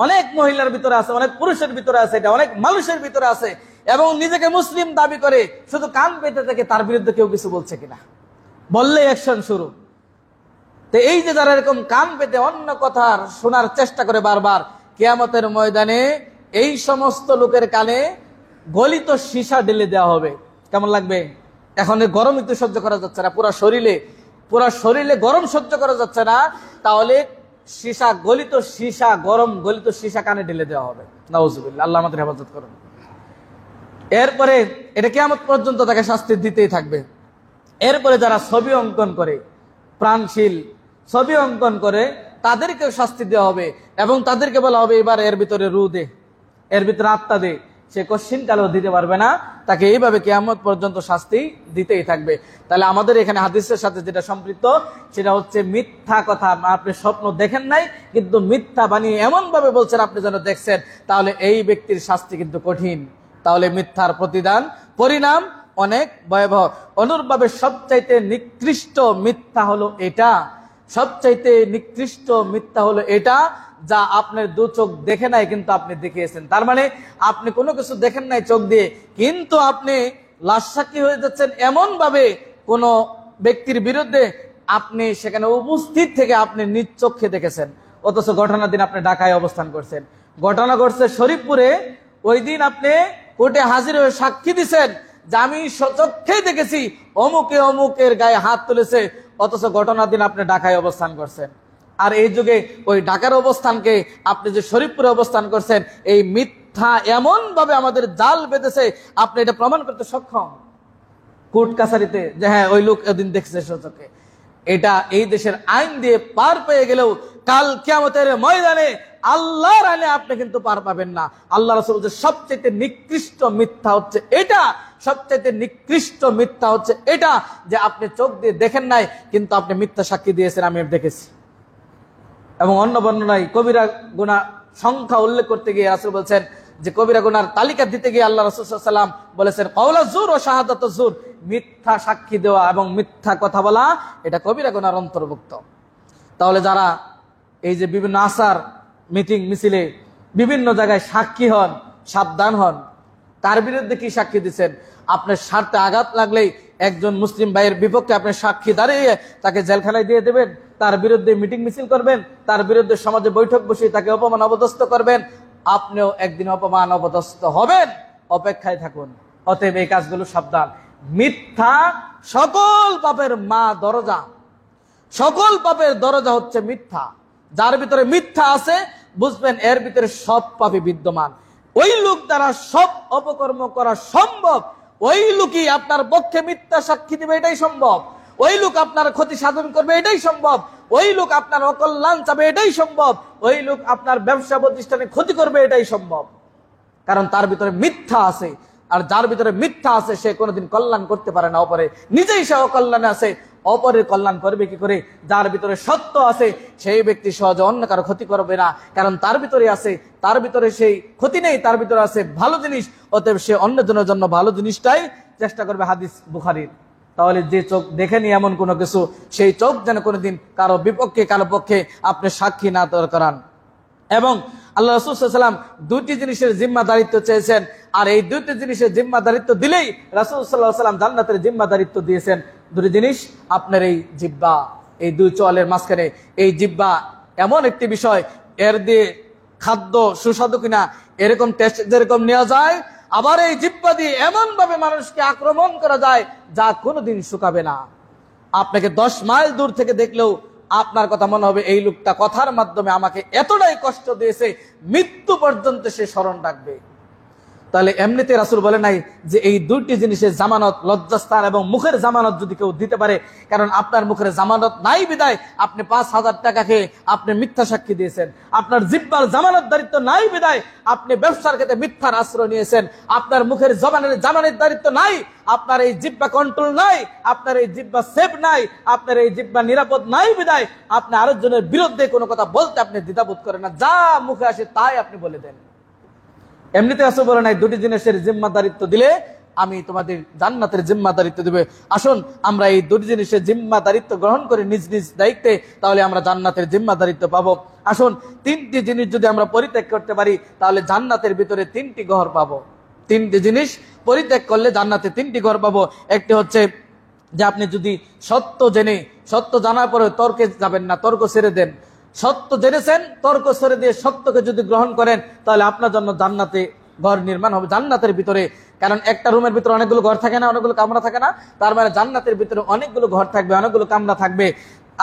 A: অনেক মহিলার ভিতরে আছে, অনেক পুরুষের ভিতরে আছে, এটা অনেক মানুষের ভিতরে আছে, এবং নিজেকে মুসলিম দাবি করে শুধু কান পেতে থেকে তার বিরুদ্ধে কেউ কিছু বলছে কিনা, বললে অ্যাকশন শুরু। তো এই যে যারা এরকম কান পেতে অন্য কথা শোনার চেষ্টা করে বারবার, কিয়ামতের ময়দানে এই সমস্ত লোকের কানে গলিত সীসা ঢেলে দেওয়া হবে। কেমন লাগবে? এখন গরম একটু সহ্য করা যাচ্ছে না, পুরা শরীরে গরম সহ্য করা যাচ্ছে না, তাহলে গরম গলিত সীসা কানে ঢেলে দেওয়া হবে। নাউজুবিল্লাহ, আল্লাহ আমাদের হেফাজত করুন। এরপরে এটা কিয়ামত পর্যন্ত তাকে শাস্তি দিতেই থাকবে। এরপরে যারা ছবি অঙ্কন করে, প্রাণশীল ছবি অঙ্কন করে, তাদেরকেও শাস্তি দেওয়া হবে, এবং তাদেরকে বলা হবে এবার এর ভিতরে রু দে, এর ভিতরে আত্মা দে। সে কোশ্চিন কালেও দিতে পারবে না, তাকে এইভাবে কিয়ামত পর্যন্ত শাস্তি দিতেই থাকবে। তাহলে আমাদের এখানে হাদিসের সাথে যেটা সম্পৃক্ত সেটা হচ্ছে মিথ্যা কথা। আপনি স্বপ্ন দেখেন নাই, কিন্তু মিথ্যা বানিয়ে এমন ভাবে বলছেন আপনি যেন দেখছেন, তাহলে এই ব্যক্তির শাস্তি কিন্তু কঠিন। তাহলে মিথ্যার পরিণাম অনেক ভয়াবহ। অনুরূপভাবে সবচাইতে নিকৃষ্ট মিথ্যা হলো এটা, সবচাইতে নিকৃষ্ট মিথ্যা হলো এটা যা আপনার 2 চোখ দেখে নাই কিন্তু আপনি দেখিয়েছেন। তার মানে আপনি কোনো কিছু দেখেন নাই চোখ দিয়ে, কিন্তু আপনি লাশসাক্ষী হয়ে যাচ্ছেন এমন ভাবে কোন ব্যক্তির বিরুদ্ধে, আপনি সেখানে উপস্থিত থেকে আপনি নিজ চোখে দেখেছেন, অথচ ঘটনার দিন আপনি ঢাকায় অবস্থান করছেন। ঘটনা ঘটছে শরীফপুরে, ওই দিন আপনি কোর্টে হাজির হয়ে সাক্ষী দিচ্ছেন যে আমি সচক্ষে দেখেছি অমুকের গায়ে হাত তুলেছে, অথচ ঘটনার দিন আপনি ঢাকায় অবস্থান করছেন। আর এই যুগে ওই ঢাকার অবস্থানকে আপনি যে শরীফপুরে অবস্থান করছেন, এই মিথ্যা মিথ্যা এমন ভাবে আমাদের জাল বেঁধেছে, আপনি এটা প্রমাণ করতে সক্ষম কোর্ট কাছারিতে যে হ্যাঁ ওই লোক এদিন দেখছে সচকে। এটা এই দেশের আইন দিয়ে পার পেয়ে গেলেও কাল কিয়ামতের ময়দানে আল্লাহর আইনে আপনি কিন্তু পার পাবেন না। আল্লাহ রাসূল বলেছে সবচেয়ে নিকৃষ্ট মিথ্যা হচ্ছে এটা, সবচেয়ে নিকৃষ্ট মিথ্যা হচ্ছে এটা যে আপনি চোখ দিয়ে দেখেন নাই কিন্তু আপনি মিথ্যা সাক্ষী দিয়েছেন আমি দেখেছি। এবং অন্য বর্ণনায় কবিরা গুনাহ সংখ্যা উল্লেখ করতে গিয়ে রাসূল বলছেন যে কবিরা গুনার তালিকা দিতে গিয়ে আল্লাহ রাসূল সাল্লাল্লাহু আলাইহি ওয়াসাল্লাম বলেছেন কওলা জুর ও শাহাদাতু জুর, মিথ্যা সাক্ষী দেওয়া এবং মিথ্যা কথা বলা এটা কবিরা গুনার অন্তর্ভুক্ত। তাহলে যারা এই যে বিভিন্ন আসার মিটিং মিছিলে বিভিন্ন জায়গায় সাক্ষী হন, সাবধান হন। তার বিরুদ্ধে কি সাক্ষী দিচ্ছেন? আপনার স্বার্থে আঘাত লাগলেই একজন মুসলিম ভাইয়ের বিপক্ষে আপনি সাক্ষী দাঁড়িয়ে তাকে জেলখানায় দিয়ে দেবেন, তার বিরুদ্ধে মিটিং মিছিল করবেন, তার বিরুদ্ধে সমাজে বৈঠক বসে তাকে অপমান অপদস্থ করবেন, আপনিও একদিন অপমান অপদস্থ হবেন, অপেক্ষায় থাকুন। অতএব এই কাজগুলো সাবধান। মিথ্যা সকল পাপের মা দরজা, সকল পাপের দরজা হচ্ছে মিথ্যা। যার ভিতরে মিথ্যা আছে বুঝবেন এর ভিতরে সব পাপই বিদ্যমান। ওই লোক দ্বারা সব অপকর্ম করা সম্ভব, ওই লোকই আপনার পক্ষে মিথ্যা সাক্ষী দিবে এটাই সম্ভব, ওই লোক আপনার ক্ষতি সাধন করবে এটাই সম্ভব, ওই লোক আপনার অকল্যাণ চাবে এটাই সম্ভব, ওই লোক আপনার ব্যবসা প্রতিষ্ঠানে ক্ষতি করবে এটাই সম্ভব। কারণ তার ভিতরে মিথ্যা আছে, আর যার ভিতরে মিথ্যা আছে সে কোনোদিন কল্যাণ করতে পারে না অপরে, নিজেই সে অকল্যাণে আছে, অপরের কল্যাণ করবে কি করে? যার ভিতরে সত্য আছে সেই ব্যক্তি সহজে অন্য কারো ক্ষতি করবে না, কারণ তার ভিতরে আছে, তার ভিতরে সেই ক্ষতি নেই, তার ভিতরে আছে ভালো জিনিস, অতএব সে অন্যজনের জন্য ভালো জিনিসটাই চেষ্টা করবে। হাদিস বুখারীর। তাহলে যে চোখ দেখেনি এমন কোনো কিছু, সেই চোখ যেন কোনোদিন কারো বিপক্ষে কারো পক্ষে আপনি সাক্ষী না করান। এবং আল্লাহ রাসূল সাল্লাল্লাহু আলাইহি ওয়াসাল্লাম দুটি জিনিসের জিম্মাদারিত্ব চেয়েছেন, আর এই দুটি জিনিসের জিম্মাদারিত্ব দিলেই রাসূল সাল্লাল্লাহু আলাইহি ওয়াসাল্লাম জান্নাতের জিম্মাদারিত্ব দিয়েছেন। দুটি জিনিস, আপনার এই জিহ্বা, এই দুই চোয়ালের মাঝখানে এই জিহ্বা এমন একটি বিষয়, এর দিয়ে খাদ্য সুস্বাদু কিনা এরকম টেস্ট যেরকম নেওয়া যায়, আবার এই জিহ্বা দিয়ে এমন ভাবে মানুষকে আক্রমণ করা যায় যা কোনোদিন শুকাবে না। আপনাকে 10 মাইল দূর থেকে দেখলেও আপনার কথা মনে হবে এই লোকটা কথার মাধ্যমে আমাকে এতটাই কষ্ট দিয়েছে, মৃত্যু পর্যন্ত সে স্মরণ রাখবে। তাহলে এমনিতে রাসূল বলে নাই যে এই দুটি জিনিসের জামানত, লজ্জাস্থান এবং মুখের জামানত যদি কেউ দিতে পারে, কারণ আপনার মুখের জামানত নাই বিদায় আপনি 5,000 টাকা খেয়ে আপনি মিথ্যা সাক্ষী দিয়েছেন, আপনার জিহ্বার জামানত দারিত্ব নাই বিদায় আপনি ব্যবসার ক্ষেত্রে মিথ্যার আশ্রয় নিয়েছেন, আপনার মুখের জবানের জামানের দারিত্ব নাই, আপনার এই জিহ্বা কন্ট্রোল নাই, আপনার এই জিহ্বা সেফ নাই, আপনার এই জিহ্বা নিরাপদ নাই বিদায় আপনি আরেকজনের বিরুদ্ধে কোনো কথা বলতে আপনি দ্বিধাবোধ করেন না, যা মুখে আসে তাই আপনি বলে দেন। এমনিতে রাসূল বলে নাই দুটি জিনিসের জিম্মাদারিত্ব দিলে আমি তোমাদের জান্নাতের জিম্মাদারিত্ব দেবে। আসুন আমরা এই দুটি জিনিসের জিম্মাদারিত্ব গ্রহণ করে নিজ নিজ দায়িত্বে, তাহলে আমরা জান্নাতের জিম্মাদারিত্ব পাবো। আসুন তিনটি জিনিস যদি আমরা পরিত্যাগ করতে পারি তাহলে জান্নাতের ভিতরে 3টি ঘর পাবো। 3টি জিনিস পরিত্যাগ করলে জান্নাতে 3টি ঘর পাবো। একটি হচ্ছে যে আপনি যদি সত্য জেনে, সত্য জানার পরে তর্কে যাবেন না, তর্ক ছেড়ে দেন। সত্য জেনেছেন, তর্ক ছেড়ে দিয়ে সত্যকে যদি গ্রহণ করেন তাহলে আপনার জন্য জান্নাতে ঘর নির্মাণ হবে জান্নাতের ভিতরে। কারণ একটা রুমের ভিতরে অনেকগুলো ঘর থাকে না, অনেকগুলো কামরা থাকে না, তার মানে জান্নাতের ভিতরে অনেকগুলো ঘর থাকবে, অনেকগুলো কামরা থাকবে।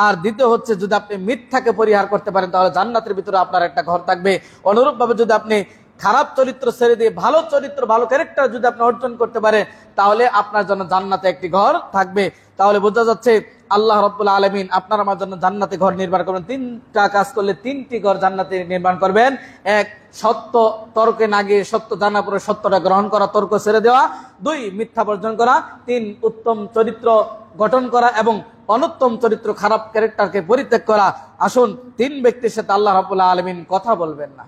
A: আর দ্বিতীয় হচ্ছে যদি আপনি মিথ্যাকে পরিহার করতে পারেন তাহলে জান্নাতের ভিতরে আপনার একটা ঘর থাকবে। অনুরূপ ভাবে যদি আপনি খারাপ চরিত্র ছেড়ে দিয়ে ভালো চরিত্র, ভালো ক্যারেক্টার যদি আপনি অর্জন করতে পারেন তাহলে আপনার জন্য জান্নাতে একটি ঘর থাকবে। তাহলে বোঝা যাচ্ছে আল্লাহ রাব্বুল আলামিন আপনার আমার জন্য জান্নাতে ঘর নির্মাণ করবেন। 3টা কাজ করলে 3টি ঘর জান্নাতে নির্মাণ করবেন। 1, সত্য তর্কে না গিয়ে সত্য জানার পরে সত্যটা গ্রহণ করা, তর্ক ছেড়ে দেওয়া। 2, মিথ্যা বর্জন করা। 3, উত্তম চরিত্র গঠন করা এবং অনুত্তম চরিত্র, খারাপ ক্যারেক্টারকে পরিত্যাগ করা। আসুন 3 ব্যক্তির সাথে আল্লাহ রাব্বুল আলামিন কথা বলবেন না।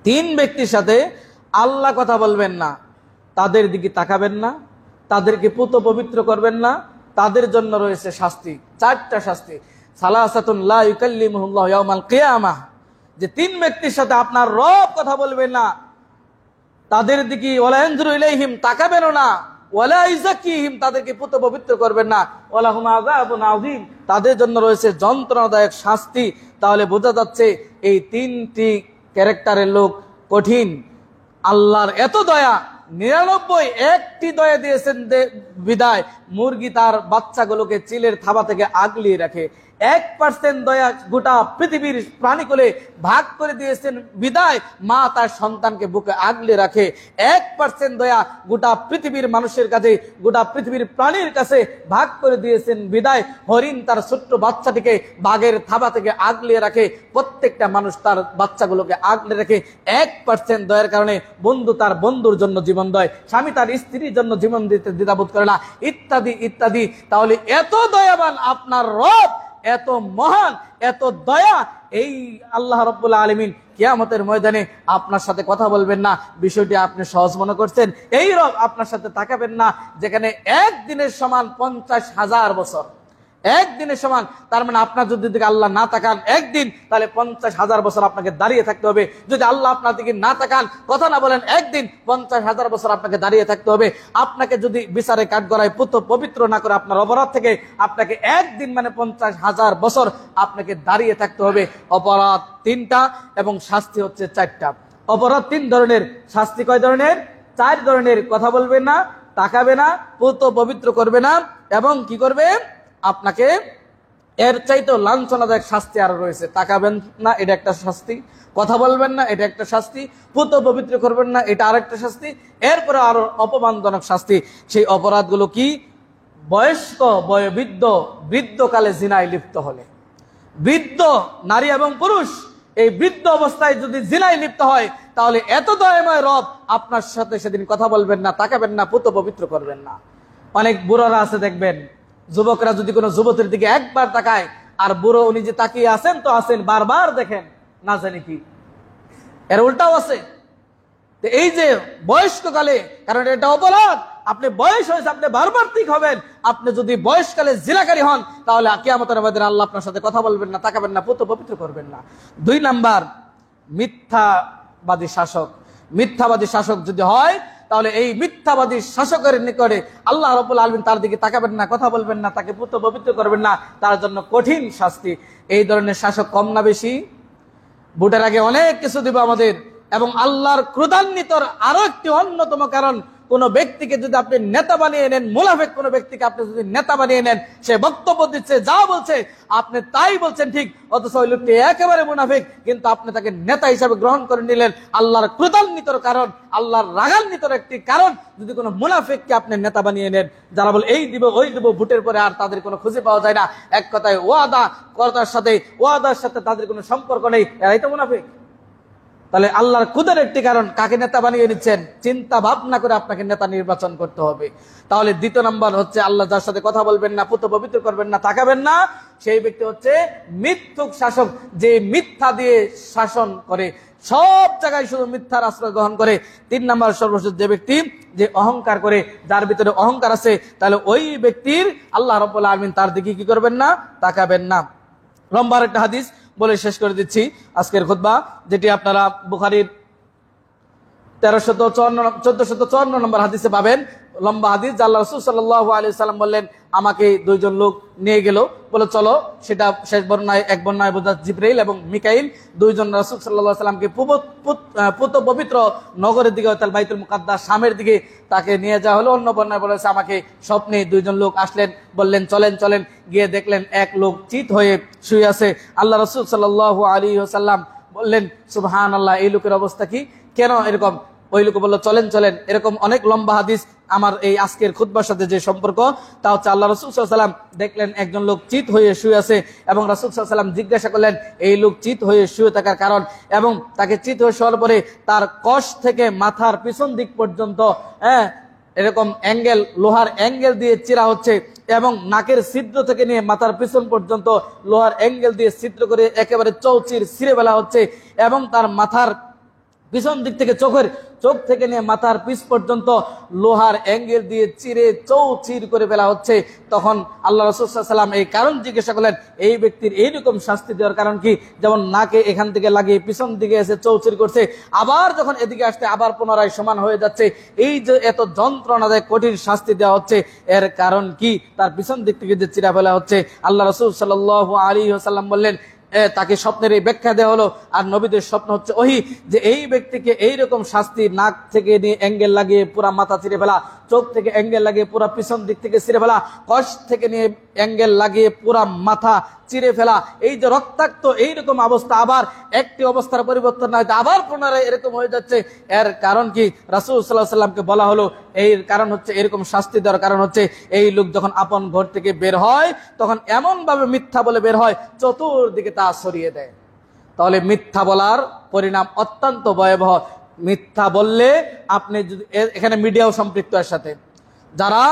A: 3 ব্যক্তির সাথে আল্লাহ কথা বলবেন না, তাদের দিকে তাকাবেন না, তাদেরকে পুত পবিত্র করবেন না, তাদের জন্য রয়েছে শাস্তি। 4টা শাস্তি। সালাসাতুন লা ইউকাল্লিমুহুল্লাহু ইয়াওমাল কিয়ামাহ, যে 3 ব্যক্তির সাথে আপনার রব কথা বলবেন না, তাদের দিকে ওয়ালা ইয়ানজুরু ইলাইহিম, তাকাবেনও না, ওয়ালা ইযাক্কিহিম, তাদেরকে পুত পবিত্র করবেন না, ওয়ালা হুম আযাবুন আযীম, তাদের জন্য রয়েছে যন্ত্রণাদায়ক শাস্তি। তাহলে বোঝা যাচ্ছে এই 3টি ক্যারেক্টারের লোক কঠিন। আল্লাহর এত দয়া, 99টি দয়া দিয়েছেন বিদায় মুরগি তার বাচ্চাগুলোকে চিলের থাবা থেকে আগলিয়ে রাখে। 1% দয়া গোটা পৃথিবীর প্রাণীকুলে ভাগ করে দিয়েছেন বিদায় মা তার সন্তানকে বুকে আগলে রাখে। 1% দয়া গোটা পৃথিবীর মানুষের কাছে, গোটা পৃথিবীর প্রাণীর কাছে ভাগ করে দিয়েছেন বিদায় হরিণ তার ছোট্ট বাচ্চাটিকে বাঘের থাবা থেকে আগলে রাখে। প্রত্যেকটা মানুষ তার বাচ্চাগুলোকে আগলে রাখে। 1% দয়ার কারণে বন্ধু তার বন্ধুর জন্য জীবন দেয়, স্বামী তার স্ত্রীর জন্য জীবন দিতে দ্বিধাবোধ করে না, ইত্যাদি ইত্যাদি। তাহলে এত দয়াবান আপনার রব, এত মহান, এত দয়া, এই আল্লাহ রাব্বুল আলামিন কিয়ামতের ময়দানে আপনার সাথে কথা বলবেন না। বিষয়টি আপনি সহজ মনে করছেন। এই রব আপনার সাথে তাকাবেন না, যেখানে একদিনের সমান 50,000 বছর। একদিনের সমান, তার মানে আপনার যদি দিকে আল্লাহ না তাকান একদিন, তাহলে 50,000 বছর আপনাকে দাঁড়িয়ে থাকতে হবে। যদি আল্লাহ আপনার দিকে না তাকান, কথা না বলেন, একদিন 50,000 বছর আপনাকে দাঁড়িয়ে থাকতে হবে। আপনাকে যদি বিচারে কাঠগড়ায় পুত পবিত্র না করে আপনার অপরাধ থেকে আপনাকে একদিন মানে 50,000 বছর আপনাকে দাঁড়িয়ে থাকতে হবে। অপরাধ 3টা এবং শাস্তি হচ্ছে 4টা। অপরাধ 3 ধরনের, শাস্তি কয় ধরনের? 4 ধরনের। কথা বলবেন না, তাকাবে না, পুত পবিত্র করবে না, এবং কি করবে? আপনাকে এর চাইতেও লাঞ্ছনাদায়ক শাস্তি আরো রয়েছে। তাকাবেন না, এটা একটা শাস্তি। কথা বলবেন না, এটা একটা শাস্তি। পুত পবিত্র করবেন না, এটা আরেকটা শাস্তি। এরপরে আরো অপমানজনক শাস্তি। সেই অপরাধগুলো কি? বয়স্ক, বয়োবৃদ্ধ, বৃদ্ধকালে জিনায় লিপ্ত হলে, বৃদ্ধ নারী এবং পুরুষ এই বৃদ্ধ অবস্থায় যদি জিনায় লিপ্ত হয়, তাহলে এত দয়াময় রব আপনার সাথে সেদিন কথা বলবেন না, তাকাবেন না, পুত পবিত্র করবেন না। অনেক বুড়োরা আছে দেখবেন, যুবকরা যদি কোনো যুবতীর দিকে একবার তাকায়, আর বুড়ো উনি যে তাকিয়ে আছেন তো আছেন, বারবার দেখেন, না জানি কি। এর উল্টাও আছে। এই যে বয়স্ককালে, কারণ এটা অপরাধ, আপনি বয়স হয়েছে, আপনি বারবার ঠিক হবেন। আপনি যদি বয়সকালে জিনাকারী হন, তাহলে কিয়ামতের ময়দানে আল্লাহ আপনার সাথে কথা বলবেন না, তাকাবেন না, পুত পবিত্র করবেন না। 2 নাম্বার, মিথ্যাবাদী শাসক। মিথ্যাবাদী শাসক যদি হয়, তাহলে এই মিথ্যাবাদী শাসকের নিকটে আল্লাহ রাব্বুল আলামিন তার দিকে তাকাবেন না, কথা বলবেন না, তাকে পুত পবিত্র করবেন না, তার জন্য কঠিন শাস্তি। এই ধরনের শাসক কম না বেশি? ভোটের আগে অনেক কিছু দিব আমাদের। এবং আল্লাহর ক্রোধান্বিতর আরো একটি অন্যতম কারণ, কোন ব্যক্তিকে যদি আপনি নেতা বানিয়ে নেন, মুনাফিক কোন ব্যক্তিকে আপনি যদি নেতা বানিয়ে নেন, সে বক্তব্য দিচ্ছে, যা বলছে আপনি তাই বলছেন ঠিক, অথচ ওই লোকটি একেবারে মুনাফিক, কিন্তু আপনি তাকে নেতা হিসাবে গ্রহণ করে নিলেন। আল্লাহর ক্রোধান্বিতর কারণ, আল্লাহর রাগান্বিতর একটি কারণ, যদি কোনো মুনাফিককে আপনি নেতা বানিয়ে নেন, যারা বলে এই দিব ওই দিব, ভোটের পরে আর তাদের কোনো খুঁজে পাওয়া যায় না, এক কথায় ওয়াদা করার সাথে ওয়াদার সাথে তাদের কোনো সম্পর্ক নেই, এরাই তো মুনাফিক। তাহলে আল্লাহর ক্রোধের একটি কারণ, কাকে নেতা বানিয়ে নিচ্ছেন, চিন্তা ভাবনা করে আপনাকে নেতা নির্বাচন করতে হবে। তাহলে 2 নম্বর হচ্ছে, আল্লাহ যার সাথে কথা বলবেন না, পুত পবিত্র করবেন না, তাকাবেন না, সেই ব্যক্তি হচ্ছে মিথ্যুক শাসক, যে মিথ্যা দিয়ে শাসন করে, সব জায়গায় শুধু মিথ্যার আশ্রয় গ্রহণ করে। 3 নম্বর সর্বশেষ, যে ব্যক্তি যে অহংকার করে, যার ভিতরে অহংকার আছে, তাহলে ওই ব্যক্তির আল্লাহ রাব্বুল আলামিন তার দিকে কি করবেন না, তাকাবেন না। লম্বা একটা হাদিস বলে শেষ করে দিচ্ছি আজকের খুতবা, যেটি আপনারা বুখারীর 1454 নম্বর হাদিসে পাবেন। লম্বা হাদিস, আল্লাহ রাসূল সাল্লাল্লাহু আলাইহি ওয়াসাল্লাম বললেন, আমাকে 2 জন লোক নিয়ে গেল, বলে চলো, সেটা শেষ বর্ণনায়, এক বর্ণনায় বোঝা জিবরাইল এবং মিকাইল, 2 জন রাসূল সাল্লাল্লাহু আলাইহি ওয়াসাল্লামকে পুত পবিত্র নগরের দিকে, অর্থাৎ বাইতুল মুকাদ্দাস শামের দিকে তাকে নিয়ে যাওয়া হলো। অন্য বর্ণনায় বলেছে, আমাকে স্বপ্নে 2 জন লোক আসলেন, বললেন চলেন চলেন, গিয়ে দেখলেন এক লোক চিত হয়ে শুয়ে আছে। আল্লাহ রাসূল সাল্লাল্লাহু আলাইহি ওয়াসাল্লাম বললেন, সুবহানাল্লাহ, এই লোকের অবস্থা কি, কেন এরকম? ওই লোক বলল, চলেন চলেন। এরকম অনেক লম্বা হাদিস। আমার এই আজকের খুতবার সাথে যে সম্পর্ক, তা হচ্ছে আল্লাহ রাসূল সাল্লাল্লাহু আলাইহি ওয়াসাল্লাম দেখলেন একজন লোক চিত হয়ে শুয়ে আছে, এবং রাসূল সাল্লাল্লাহু আলাইহি ওয়াসাল্লাম জিজ্ঞাসা করলেন এই লোক চিত হয়ে শুয়ে থাকার কারণ, এবং তাকে চিত হয়ে শোয়ার পরে তার কষ থেকে মাথার পিছন দিক পর্যন্ত এরকম অ্যাঙ্গেল, লোহার অ্যাঙ্গেল দিয়ে চিরা হচ্ছে, এবং নাকের ছিদ্র থেকে নিয়ে মাথার পিছন পর্যন্ত লোহার অ্যাঙ্গেল দিয়ে ছিদ্র করে একেবারে চৌচির ছিঁড়ে ফেলা হচ্ছে, এবং তার মাথার পিছন দিক থেকে চোখ থেকে নিয়ে মাথার পিছ পর্যন্ত লোহার অ্যাঙ্গেল দিয়ে চিরে চৌচির করে ফেলা হচ্ছে। তখন আল্লাহ রাসূল সাল্লাল্লাহু আলাইহি ওয়াসাল্লাম এই কারণ জিজ্ঞাসা করলেন, এই ব্যক্তির এইরকম শাস্তি দেওয়ার কারণ কি? যেমন নাকে এখান থেকে লাগিয়ে পিছন দিকে এসে চৌচির করছে, আবার যখন এদিকে আসতে আবার পুনরায় সমান হয়ে যাচ্ছে, এই যে এত যন্ত্রণাদায়ক কঠিন শাস্তি দেওয়া হচ্ছে, এর কারণ কি? তার পিছন দিক থেকে যে চিরা ফেলা হচ্ছে। আল্লাহ রাসূল সাল্লাল্লাহু আলাইহি ওয়াসাল্লাম বললেন, তাকে স্বপ্নের এই ব্যাখ্যা দেওয়া হলো। আর নবীদের স্বপ্ন হচ্ছে ওহি, যে এই ব্যক্তিকে এইরকম শাস্তি, নাক থেকে নিয়ে অ্যাঙ্গেল লাগিয়ে পুরা মাথা চিরে ফেলা, চোখ থেকে অ্যাঙ্গেল লাগিয়ে পুরা পিছন দিক থেকে চিরে ফেলা, কষ থেকে নিয়ে অ্যাঙ্গেল লাগিয়ে পুরা মাথা চিরে ফেলা, এই যে রক্তাক্ত এইরকম অবস্থা, আবার একটি অবস্থার পরিবর্তন না হয়তো আবার পুনরায় এরকম হয়ে যাচ্ছে। এর কারণ কি? রাসূল সাল্লাল্লাহু আলাইহি সাল্লামকে বলা হলো এর কারণ হচ্ছে, এরকম শাস্তি দেওয়ার কারণ হচ্ছে, এই লোক যখন আপন ঘর থেকে বের হয় তখন এমন ভাবে মিথ্যা বলে বের হয়, চতুর্দিকে তা ছড়িয়ে দেয়। তাহলে মিথ্যা বলার পরিণাম অত্যন্ত ভয়াবহ। মিথ্যা বললে আপনি যদি, এখানে মিডিয়াও সম্পৃক্ত এর সাথে, যারা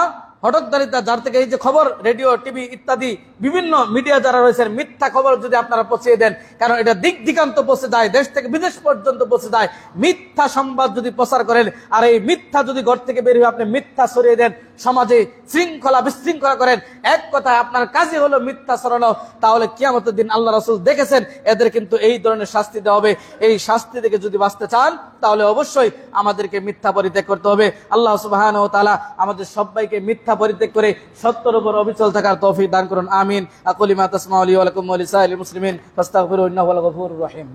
A: হঠকারিতা, যার থেকে এই যে খবর, রেডিও, টিভি ইত্যাদি বিভিন্ন মিডিয়া যারা রয়েছেন, মিথ্যা খবর যদি আপনারা পৌঁছে দেন, কারণ এটা দিক দিকান্ত পৌঁছে যায়, দেশ থেকে বিদেশ পর্যন্ত পৌঁছে যায়, মিথ্যা সংবাদ যদি প্রচার করেন, আর এই মিথ্যা যদি ঘর থেকে বের হয়ে আপনি মিথ্যা ছড়িয়ে দেন, সমাজে শৃঙ্খলা বিশৃঙ্খলা করেন, এক কথায় আপনার কাজই হলো মিথ্যা ছড়ানো, তাহলে কিয়ামতের দিন আল্লাহ রাসূল দেখেছেন এদের কিন্তু এই ধরনের শাস্তি দেওয়া হবে। এই শাস্তি থেকে যদি বাঁচতে চান তাহলে অবশ্যই আমাদেরকে মিথ্যা পরিত্যাগ করতে হবে। আল্লাহ সুবহানাহু ওয়া তাআলা আমাদের সবাইকে মিথ্যা পরিত্যাগ করে সত্যের উপর অবিচল থাকার তৌফিক দান করুন। আমিন। আকুলু মা তাসমাউন ওয়া লাকুম ওয়া লিসাইরিল মুসলিমিন ফাস্তাগফিরু ইন্নাহু হুয়াল গফুরুর রহিম।